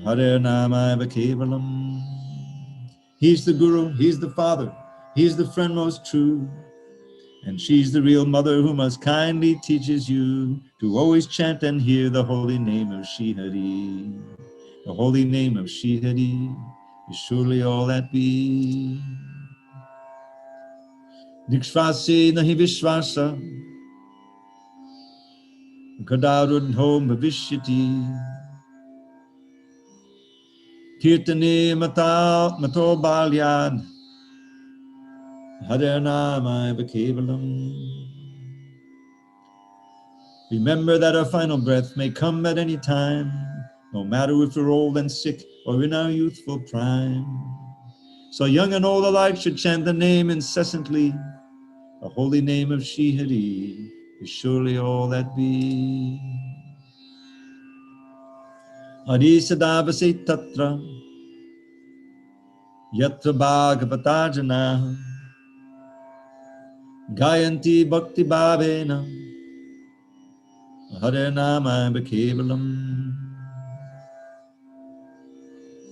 S1: Hare Nama Kevalam. He's the Guru, he's the Father, he's the friend most true. And she's the real mother who most kindly teaches you to always chant and hear the holy name of Shri Hari. The holy name of Shri Hari is surely all that be. Dikshvase nahi vishvasa kadarudho bhavishyati kirtane mato balyad Hare Nama Kevalam. Remember that our final breath may come at any time, no matter if we're old and sick or in our youthful prime. So young and old alike should chant the name incessantly. The holy name of Shri Hari is surely all that be. Adi Sadavase Tatra Yatra Bhagavatajana Gayanti Bhakti Bhavena Hare Nama Kevalam.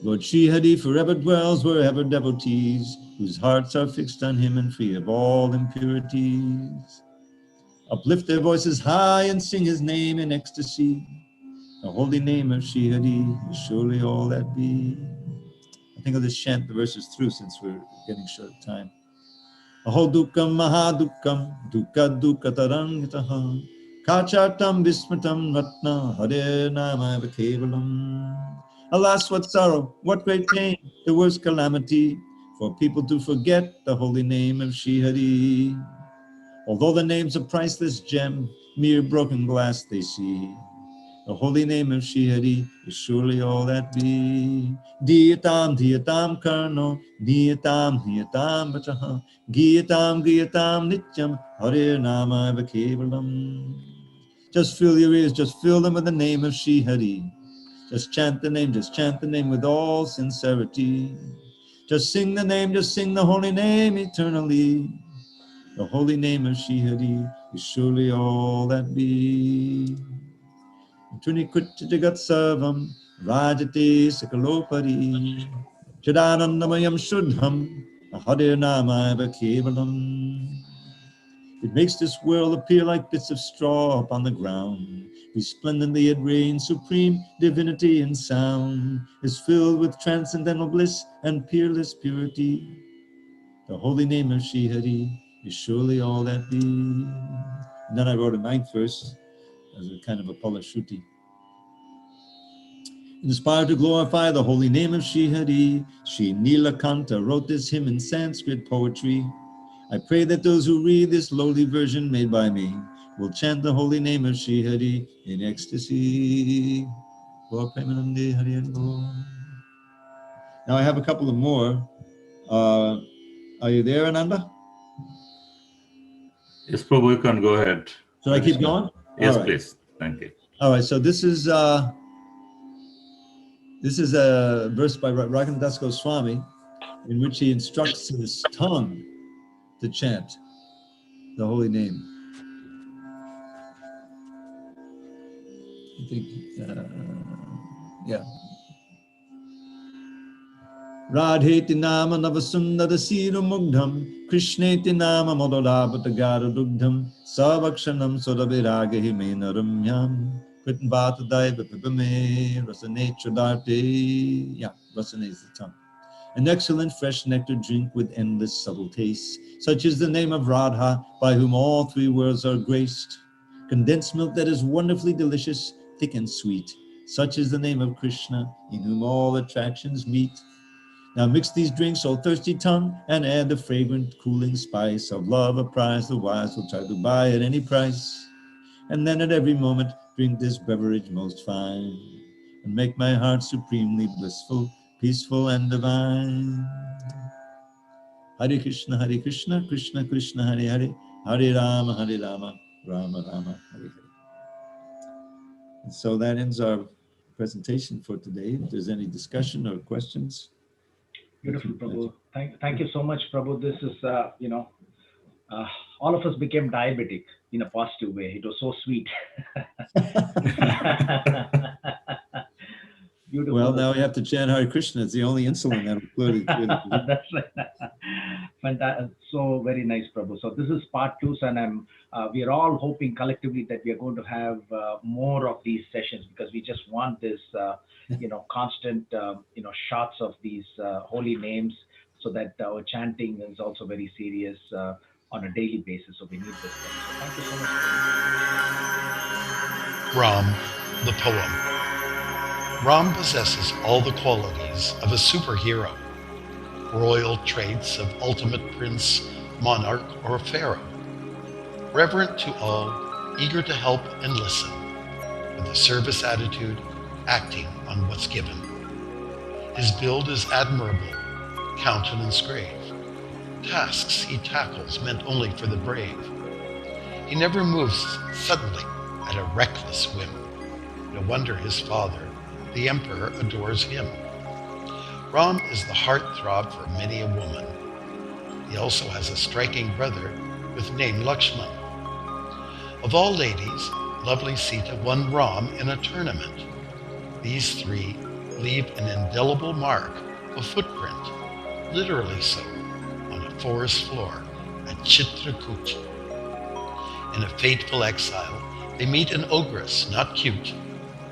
S1: Lord Shri Hari forever dwells wherever devotees whose hearts are fixed on him and free of all impurities uplift their voices high and sing his name in ecstasy. The holy name of Shri Hari is surely all that be. I think I'll just chant the verses through since we're getting short of time. Aho dukkam mahadukam dukkha dukkhatarangitaha kachatam vismritam ratna hare nama kevalam. Alas, what sorrow, what great pain, the worst calamity, for people to forget the holy name of Shri Hari. Although the name's a priceless gem, mere broken glass they see. The holy name of Shri Hari is surely all that be. Diyatam, diyatam karno, diyatam, diyatam vachaha, giyatam, giyatam nityam, Hare Nama Kevalam. Just fill your ears, just fill them with the name of Shri Hari. Just chant the name with all sincerity. Just sing the name, just sing the holy name eternally. The holy name of Shri Hari is surely all that be. Tunikutta jagat sarvam rajate sakalopari Chidanandamayam shuddham Hare Nama Kevalam. It makes this world appear like bits of straw upon the ground. Resplendently it reigns, supreme divinity and sound is filled with transcendental bliss and peerless purity. The holy name of Shri Hari is surely all that be. And then I wrote a ninth verse as a kind of a Palashruti. Inspired to glorify the holy name of Shri Hari, Sri Nilakanta wrote this hymn in Sanskrit poetry. I pray that those who read this lowly version made by me will chant the holy name of Shri Hari in ecstasy. Now I have a couple of more. Are you there, Ananda?
S3: Yes, Prabhu, you can go ahead.
S1: Should I keep going?
S3: Yes,
S1: All right.
S3: please. Thank you.
S1: All right, so this is a verse by Raghunath Goswami in which he instructs his tongue to chant the holy name. I think, yeah. Radheti nama navasundara sira mugdham Krishneti nama modolabhatagara dugdham Savakshanam sodabhiragahi me naramyam Kritnvata daiva pipame rasane chadarte. Yeah, rasane is the tongue. An excellent fresh nectar drink with endless subtle taste. Such is the name of Radha, by whom all three worlds are graced. Condensed milk that is wonderfully delicious, thick and sweet. Such is the name of Krishna, in whom all attractions meet. Now mix these drinks, O thirsty tongue, and add the fragrant cooling spice of love, a prize the wise will try to buy at any price. And then at every moment drink this beverage most fine, and make my heart supremely blissful, peaceful, and divine. Hare Krishna, Krishna Krishna, Hare Hare, Hare Rama, Rama Rama, Hare Hare. And so that ends our presentation for today. If there's any discussion or questions.
S2: Beautiful, Prabhu. Thank you so much, Prabhu. This is, uh, all of us became diabetic in a positive way. It was so sweet. Beautiful.
S1: Well, now we have to chant Hare Krishna. It's the only insulin that will clearly.
S2: That's right. Fantastic. So very nice, Prabhu. So this is part 2, and we are all hoping collectively that we are going to have more of these sessions, because we just want this, constant, shots of these holy names, so that our chanting is also very serious on a daily basis. So we need this. So thank you so much.
S4: Ram, the poem. Ram possesses all the qualities of a superhero, royal traits of ultimate prince, monarch, or pharaoh. Reverent to all, eager to help and listen, with a service attitude, acting on what's given. His build is admirable, countenance grave. Tasks he tackles meant only for the brave. He never moves suddenly at a reckless whim. No wonder his father, the emperor, adores him. Ram is the heartthrob for many a woman. He also has a striking brother with name Lakshman. Of all ladies, lovely Sita won Ram in a tournament. These three leave an indelible mark, a footprint, literally so, on a forest floor at Chitrakoot. In a fateful exile, they meet an ogress, not cute.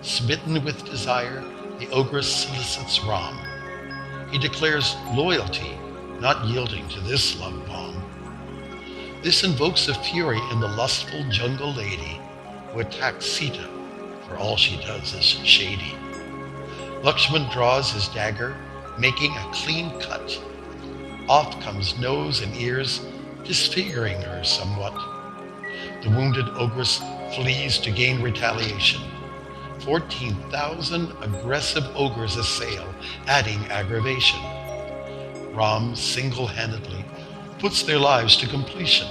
S4: Smitten with desire, the ogress solicits Ram. He declares loyalty, not yielding to this love bomb. This invokes a fury in the lustful jungle lady who attacks Sita, for all she does is shady. Lakshman draws his dagger, making a clean cut. Off comes nose and ears, disfiguring her somewhat. The wounded ogress flees to gain retaliation. 14,000 aggressive ogres assail, adding aggravation. Ram single-handedly puts their lives to completion.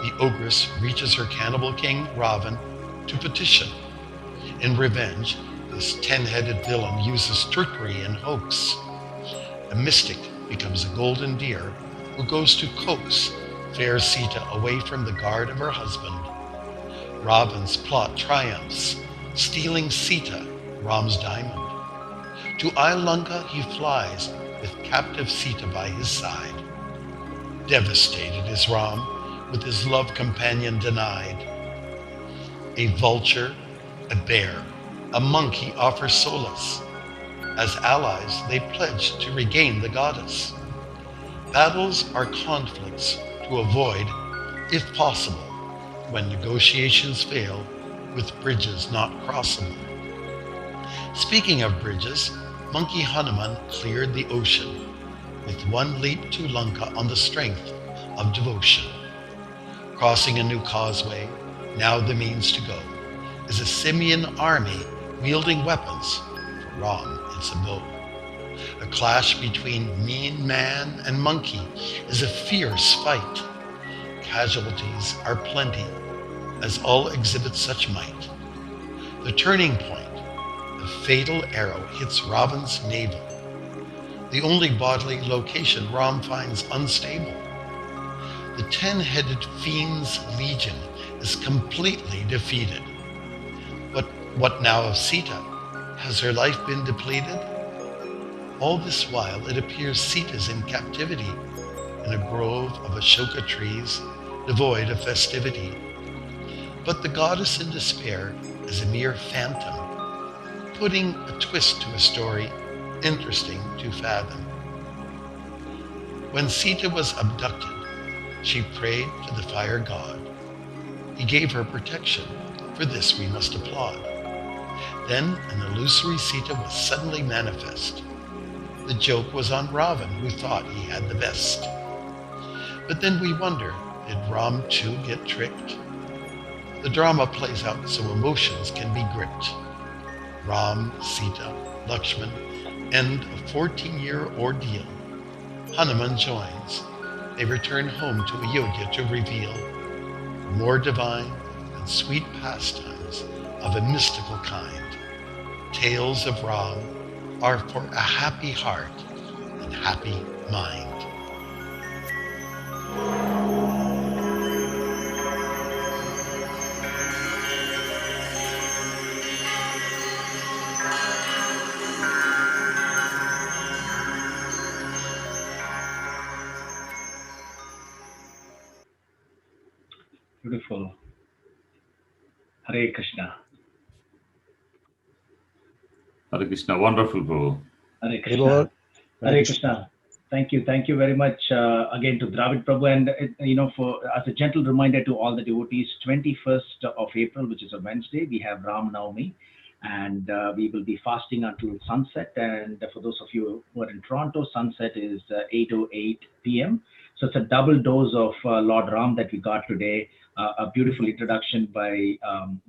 S4: The ogress reaches her cannibal king, Ravan, to petition. In revenge, this 10-headed villain uses trickery and hoax. A mystic becomes a golden deer who goes to coax fair Sita away from the guard of her husband. Ravan's plot triumphs, stealing Sita, Ram's diamond. To Ilanka he flies, with captive Sita by his side. Devastated is Ram, with his love companion denied. A vulture, a bear, a monkey offer solace. As allies, they pledge to regain the goddess. Battles are conflicts to avoid, if possible, when negotiations fail, with bridges not crossable. Speaking of bridges, Monkey Hanuman cleared the ocean, with one leap to Lanka on the strength of devotion. Crossing a new causeway, now the means to go, is a simian army wielding weapons. For Ram, it's a bow. A clash between mean man and monkey is a fierce fight. Casualties are plenty, as all exhibit such might. The turning point, the fatal arrow hits Ravan's navel, the only bodily location Ram finds unstable. The 10-headed fiend's legion is completely defeated. But what now of Sita? Has her life been depleted? All this while it appears Sita's in captivity, in a grove of Ashoka trees, devoid of festivity. But the goddess in despair is a mere phantom, putting a twist to a story interesting to fathom. When Sita was abducted, she prayed to the fire god. He gave her protection. For this we must applaud. Then an illusory Sita was suddenly manifest. The joke was on Ravan, who thought he had the best. But then we wonder, did Ram too get tricked? The drama plays out so emotions can be gripped. Ram, Sita, Lakshman end a 14-year ordeal. Hanuman joins. They return home to Ayodhya to reveal more divine and sweet pastimes of a mystical kind. Tales of Ram are for a happy heart and happy mind.
S2: Beautiful. Hare Krishna.
S3: Hare Krishna, wonderful, Prabhu.
S2: Hare Krishna. Hare Krishna. Thank you very much again to Dravid Prabhu, and for as a gentle reminder to all the devotees, 21st of April, which is a Wednesday, we have Ram Navami, and we will be fasting until sunset. And for those of you who are in Toronto, sunset is 8:08 p.m. So it's a double dose of Lord Ram that we got today. A beautiful introduction by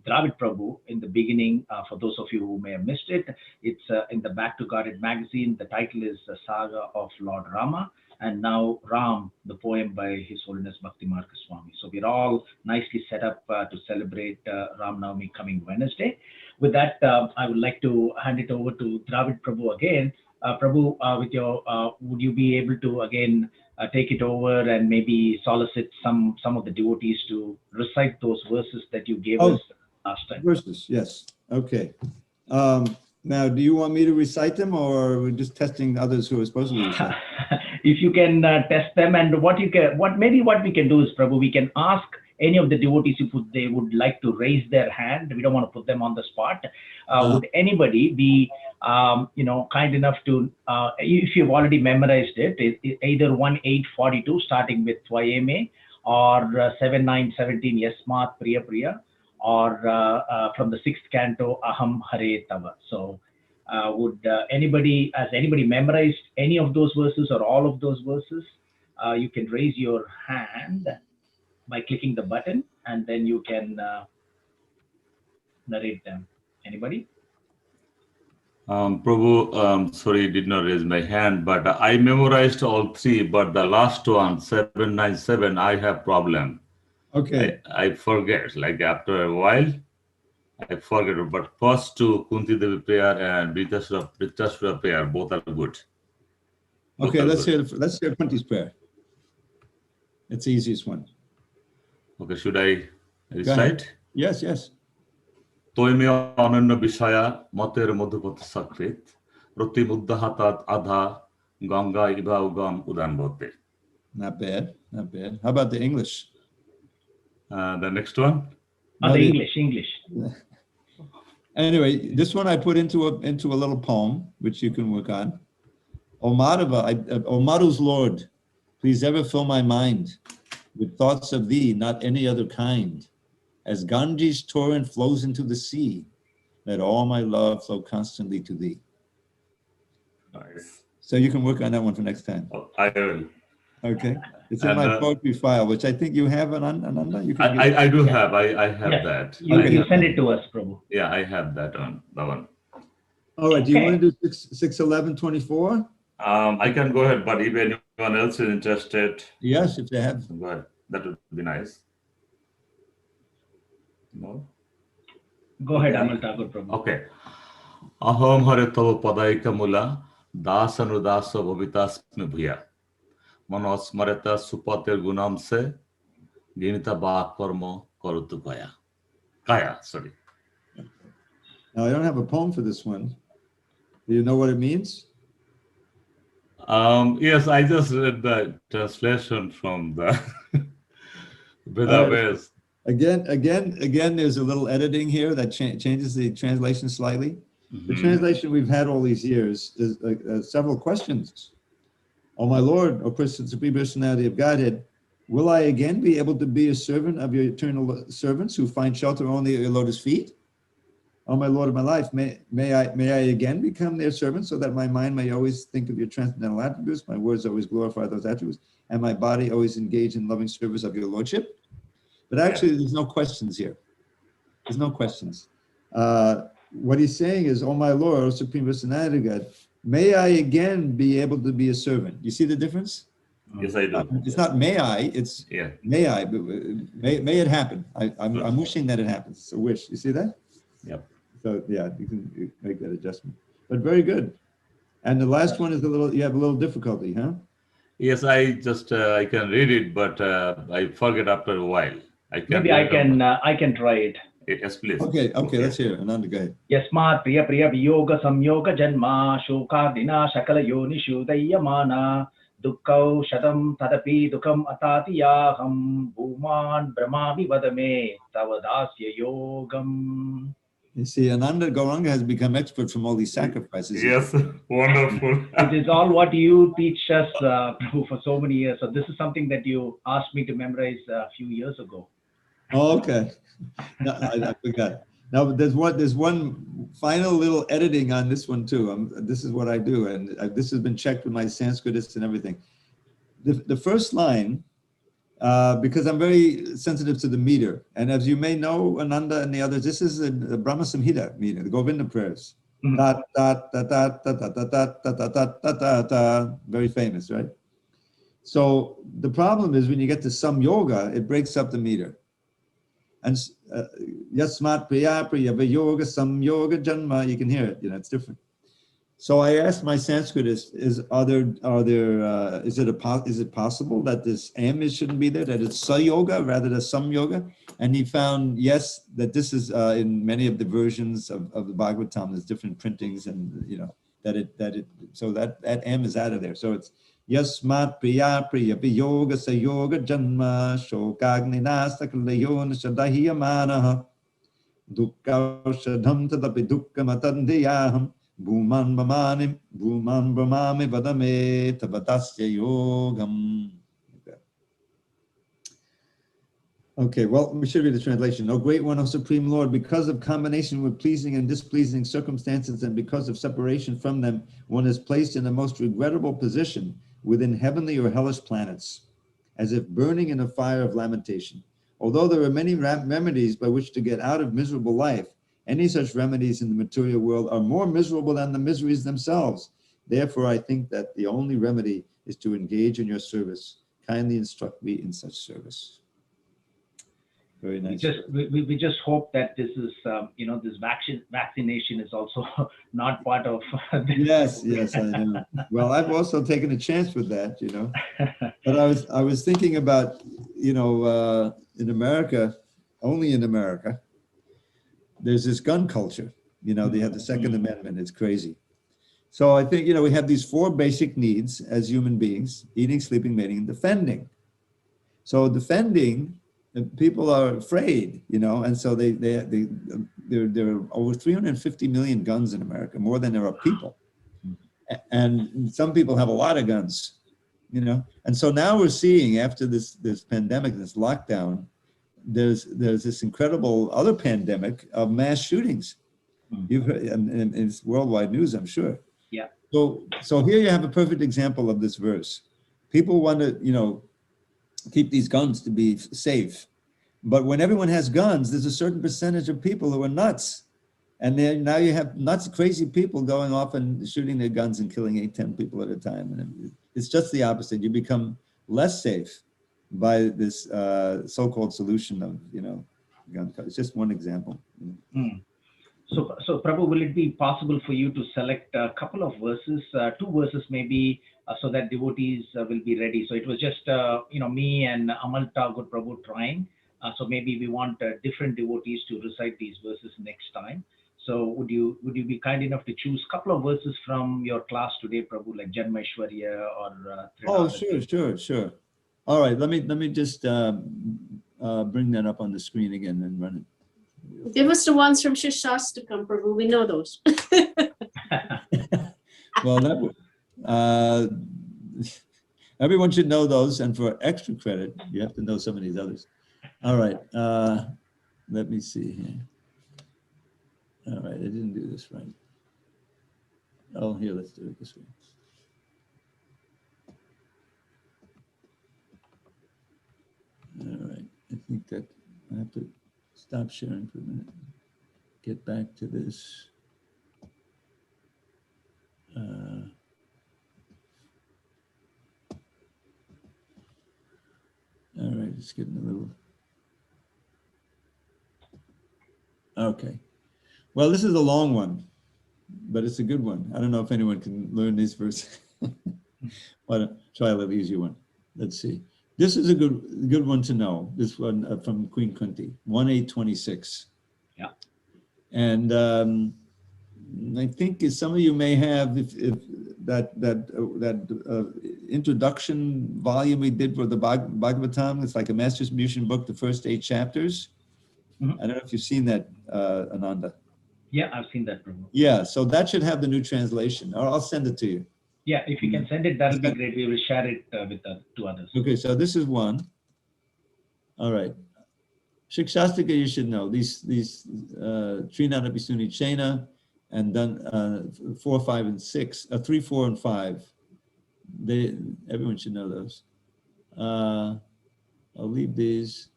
S2: Dravid Prabhu in the beginning. For those of you who may have missed it, it's in the Back to Godhead magazine. The title is The Saga of Lord Rama, and now Ram, the poem by His Holiness Bhakti Marga Swami. So we're all nicely set up to celebrate Ram Navami coming Wednesday. With that, I would like to hand it over to Dravid Prabhu again. Prabhu, with your, would you be able to again take it over and maybe solicit some of the devotees to recite those verses that you gave us last time?
S1: Verses, yes. Okay. Now, do you want me to recite them, or we're just testing others who are supposed to recite?
S2: If you can test them, and what we can do is, Prabhu, we can ask any of the devotees if they would like to raise their hand. We don't want to put them on the spot. Would anybody be kind enough to, if you've already memorized it, either 1-842 starting with Tvayeme, or 7-9-17 Yasmat Priya Priya, or from the 6th canto Aham Hare Tava. So would anybody memorized any of those verses or all of those verses? You can raise your hand by clicking the button, and then you can narrate them. Anybody?
S3: Prabhu, sorry, did not raise my hand, but I memorized all three, but the last one, 797, I have problem.
S1: Okay.
S3: I forget, like after a while, I forget, but first two, Kunti Devi prayer and Vritasura prayer, both are good.
S1: Okay, let's hear Kunti's prayer. It's the easiest one.
S3: Okay, should I recite?
S1: Yes, yes.
S3: তৈমে অনন্য বিষয়া মতের মধুপথ সকৃত প্রতিমুদ্দাহাতাৎ আধা Ganga Eva উগম উদানবতে.
S1: Not bad, not bad. How about the English?
S3: The next one?
S2: The English.
S1: Anyway, this one I put into a little poem, which you can work on. O Madhu's Lord, please ever fill my mind with thoughts of thee, not any other kind. As Ganges torrent flows into the sea, let all my love flow constantly to thee.
S3: Nice.
S1: So you can work on that one for next time.
S3: Oh, I will.
S1: Okay. It's in my poetry file, which I think you have, Ananda. You can
S3: I do have. I have that.
S2: You send it to us, Prabhu.
S3: Yeah, I have that one.
S1: All right. Do you want to do 6-11-24?
S3: I can go ahead, but if anyone else is interested,
S1: Yes, if they have.
S3: go ahead. That would be nice. No?
S2: Go ahead, Amal Thakur, Prabhu.
S3: Okay. Aham hare tava padaika mula dasanu dasa bhavitasmi bhuya manosmareta supater gunamse ginita ba karma karutu kaya. Sorry.
S1: Now, I don't have a poem for this one. Do you know what it means?
S3: Yes, I just read the translation from the Vedas.
S1: Again, there's a little editing here that changes the translation slightly.
S3: Mm-hmm.
S1: The translation we've had all these years is several questions. Oh, my Lord, O Supreme Personality of Godhead, will I again be able to be a servant of your eternal servants who find shelter only at your lotus feet? O my Lord of my life, may I again become their servant so that my mind may always think of your transcendental attributes, my words always glorify those attributes, and my body always engage in loving service of your Lordship. But actually, there's no questions here. There's no questions. What he's saying is, oh my Lord, O Supreme Personality of God, may I again be able to be a servant. You see the difference?
S3: Yes, I do.
S1: It's not may I, it's may I, but may it happen. I'm wishing that it happens. It's a wish. You see that?
S3: Yep.
S1: So yeah, you can make that adjustment. But very good. And the last one is you have a little difficulty, huh?
S3: Yes, I just I can read it, but I forget after a while.
S2: Maybe I can try it.
S3: Yes, please.
S1: Okay, let's hear it. Ananda, go ahead.
S2: Yasmat priya viyoga samyoga janma shokadina shakala yonishu dayyamana dukkau shadam tadapi dukkam atatiyaham bhuman brahmavi vadame tavadasya yogam.
S1: You see, Ananda Gauranga has become expert from all these sacrifices.
S3: Yes, wonderful.
S2: It is all what you teach us for so many years. So this is something that you asked me to memorize a few years ago.
S1: Oh, okay. No, I forgot. Now there's one final little editing on this one too. This is what I do, and this has been checked with my Sanskritist and everything. The first line, because I'm very sensitive to the meter, and as you may know, Ananda and the others, this is the Brahma Samhita meter, the Govinda prayers. Da, da, da, da, da, da, da, da, da, da, da, da, da, very famous, right? So the problem is when you get to some yoga, it breaks up the meter. And yasmat priya yoga sam yoga janma, you can hear it, it's different. So I asked my Sanskritist, is it possible that this am shouldn't be there, that it's sa yoga rather than sam yoga? And he found, yes, that this is in many of the versions of the Bhagavatam, there's different printings, and so that am is out of there. So it's yasmat priya yoga sa yoga janma shokagni sakalayon shadahiyamana dukkha shadham tadapi dukkha matandiyaham bhuman brahmami vadame tavadasya yogam. Okay, well, we should read the translation. O great one, O Supreme Lord, because of combination with pleasing and displeasing circumstances and because of separation from them, one is placed in the most regrettable position within heavenly or hellish planets, as if burning in a fire of lamentation. Although there are many remedies by which to get out of miserable life, any such remedies in the material world are more miserable than the miseries themselves. Therefore, I think that the only remedy is to engage in your service. Kindly instruct me in such service. Very nice.
S2: We just hope that this is, this vaccination is also not part of this.
S1: Yes, I know. Well, I've also taken a chance with that, But I was thinking about, in America, only in America, there's this gun culture. They have the Second Amendment. It's crazy. So I think, we have these 4 basic needs as human beings: eating, sleeping, mating, and defending. So defending, people are afraid, and so there are over 350 million guns in America, more than there are people. And some people have a lot of guns, And so now we're seeing, after this pandemic, this lockdown, there's this incredible other pandemic of mass shootings. You've heard, and it's worldwide news, I'm sure.
S2: Yeah.
S1: So here you have a perfect example of this verse. People want to, keep these guns to be safe. But when everyone has guns, there's a certain percentage of people who are nuts. And then now you have nuts, crazy people going off and shooting their guns and killing 8, 10 people at a time. And it's just the opposite. You become less safe by this so-called solution of, gun. It's just one example.
S2: So Prabhu, will it be possible for you to select a couple of verses, 2 verses maybe, so that devotees will be ready? So it was just, me and Amal Thakur Prabhu trying. So maybe we want different devotees to recite these verses next time. So would you be kind enough to choose a couple of verses from your class today, Prabhu, like Janmaishwarya or
S1: Oh, sure. All right, let me just bring that up on the screen again and run it.
S5: Give us the ones from Shashastakam, Prabhu. We know those.
S1: Well, everyone should know those, and for extra credit, you have to know some of these others. All right, let me see here. All right, I didn't do this right. Oh, here, let's do it this way. All right, I think that I have to stop sharing for a minute. Get back to this. All right, it's getting a little. Okay. Well, this is a long one, but it's a good one. I don't know if anyone can learn these verses. Why don't try a little easier one? Let's see. This is a good one to know. This one from Queen Kunti, 1:826.
S2: Yeah.
S1: And I think some of you may have if that introduction volume we did for the Bhagavatam. It's like a master distribution book, the first 8 chapters.
S2: Mm-hmm.
S1: I don't know if you've seen that, Ananda.
S2: Yeah, I've seen that, Prabhu.
S1: Yeah, so that should have the new translation. Or I'll send it to you.
S2: Yeah, if you can send it, that'll be great. We will share it with to others.
S1: Okay, so this is one. All right. Shikshastika, you should know. These Trinana Pisuni Chena, and then 4, 5, and 6, 3, 4, and 5. Everyone should know those. I'll leave these.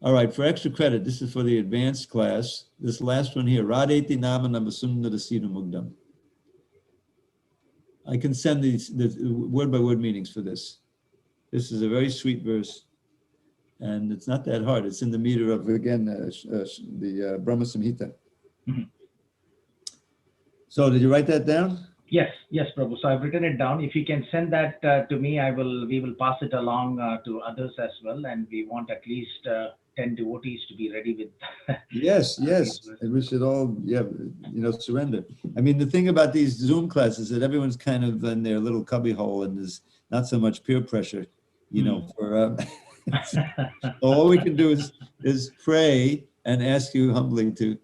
S1: All right, for extra credit, this is for the advanced class. This last one here, Radeti Nama Namasundara Sita Mugdam. I can send the word by word meanings for this. This is a very sweet verse, and it's not that hard. It's in the meter of, again, the Brahma Samhita.
S2: Mm-hmm.
S1: So did you write that down?
S2: Yes, Prabhu. So I've written it down. If you can send that to me, we will pass it along to others as well. And we want at least 10 devotees to be ready with.
S1: Yes. And we should all, surrender. I mean, the thing about these Zoom classes is that everyone's kind of in their little cubbyhole, and there's not so much peer pressure, for. So all we can do is pray and ask you humbly to,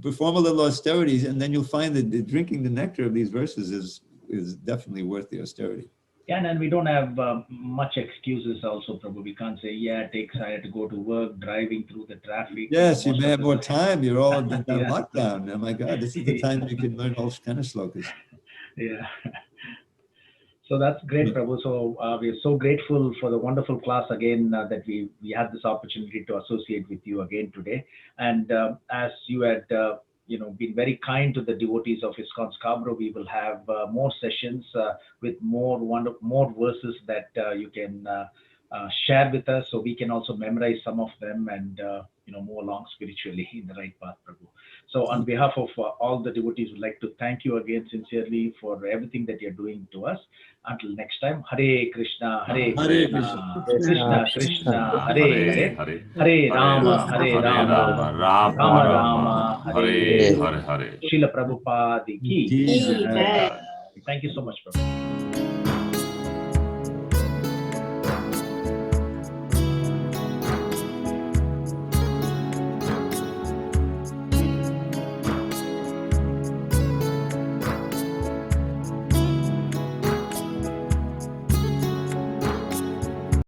S1: perform a little austerities, and then you'll find that drinking the nectar of these verses is definitely worth the austerity.
S2: Yeah, and we don't have much excuses also, Prabhu. We can't say, I had to go to work, driving through the traffic.
S1: Yes, you may have more time. You're all in
S2: Yeah.
S1: lockdown. Oh my God, this is the time you can learn all kind of slokas.
S2: Yeah. So that's great, Prabhu. So we are so grateful for the wonderful class again that we had this opportunity to associate with you again today. And as you had been very kind to the devotees of ISKCON Scarborough, we will have more sessions with more verses that you can share with us, so we can also memorize some of them and move along spiritually in the right path, Prabhu. So on behalf of all the devotees, we'd like to thank you again sincerely for everything that you're doing to us. Until next time, Hare Krishna, Hare Krishna, Krishna Krishna, Hare Hare, Hare Rama, Rama Rama, Hare Hare. Srila Prabhupada ki.
S5: Amen.
S2: Thank you so much, Prabhu.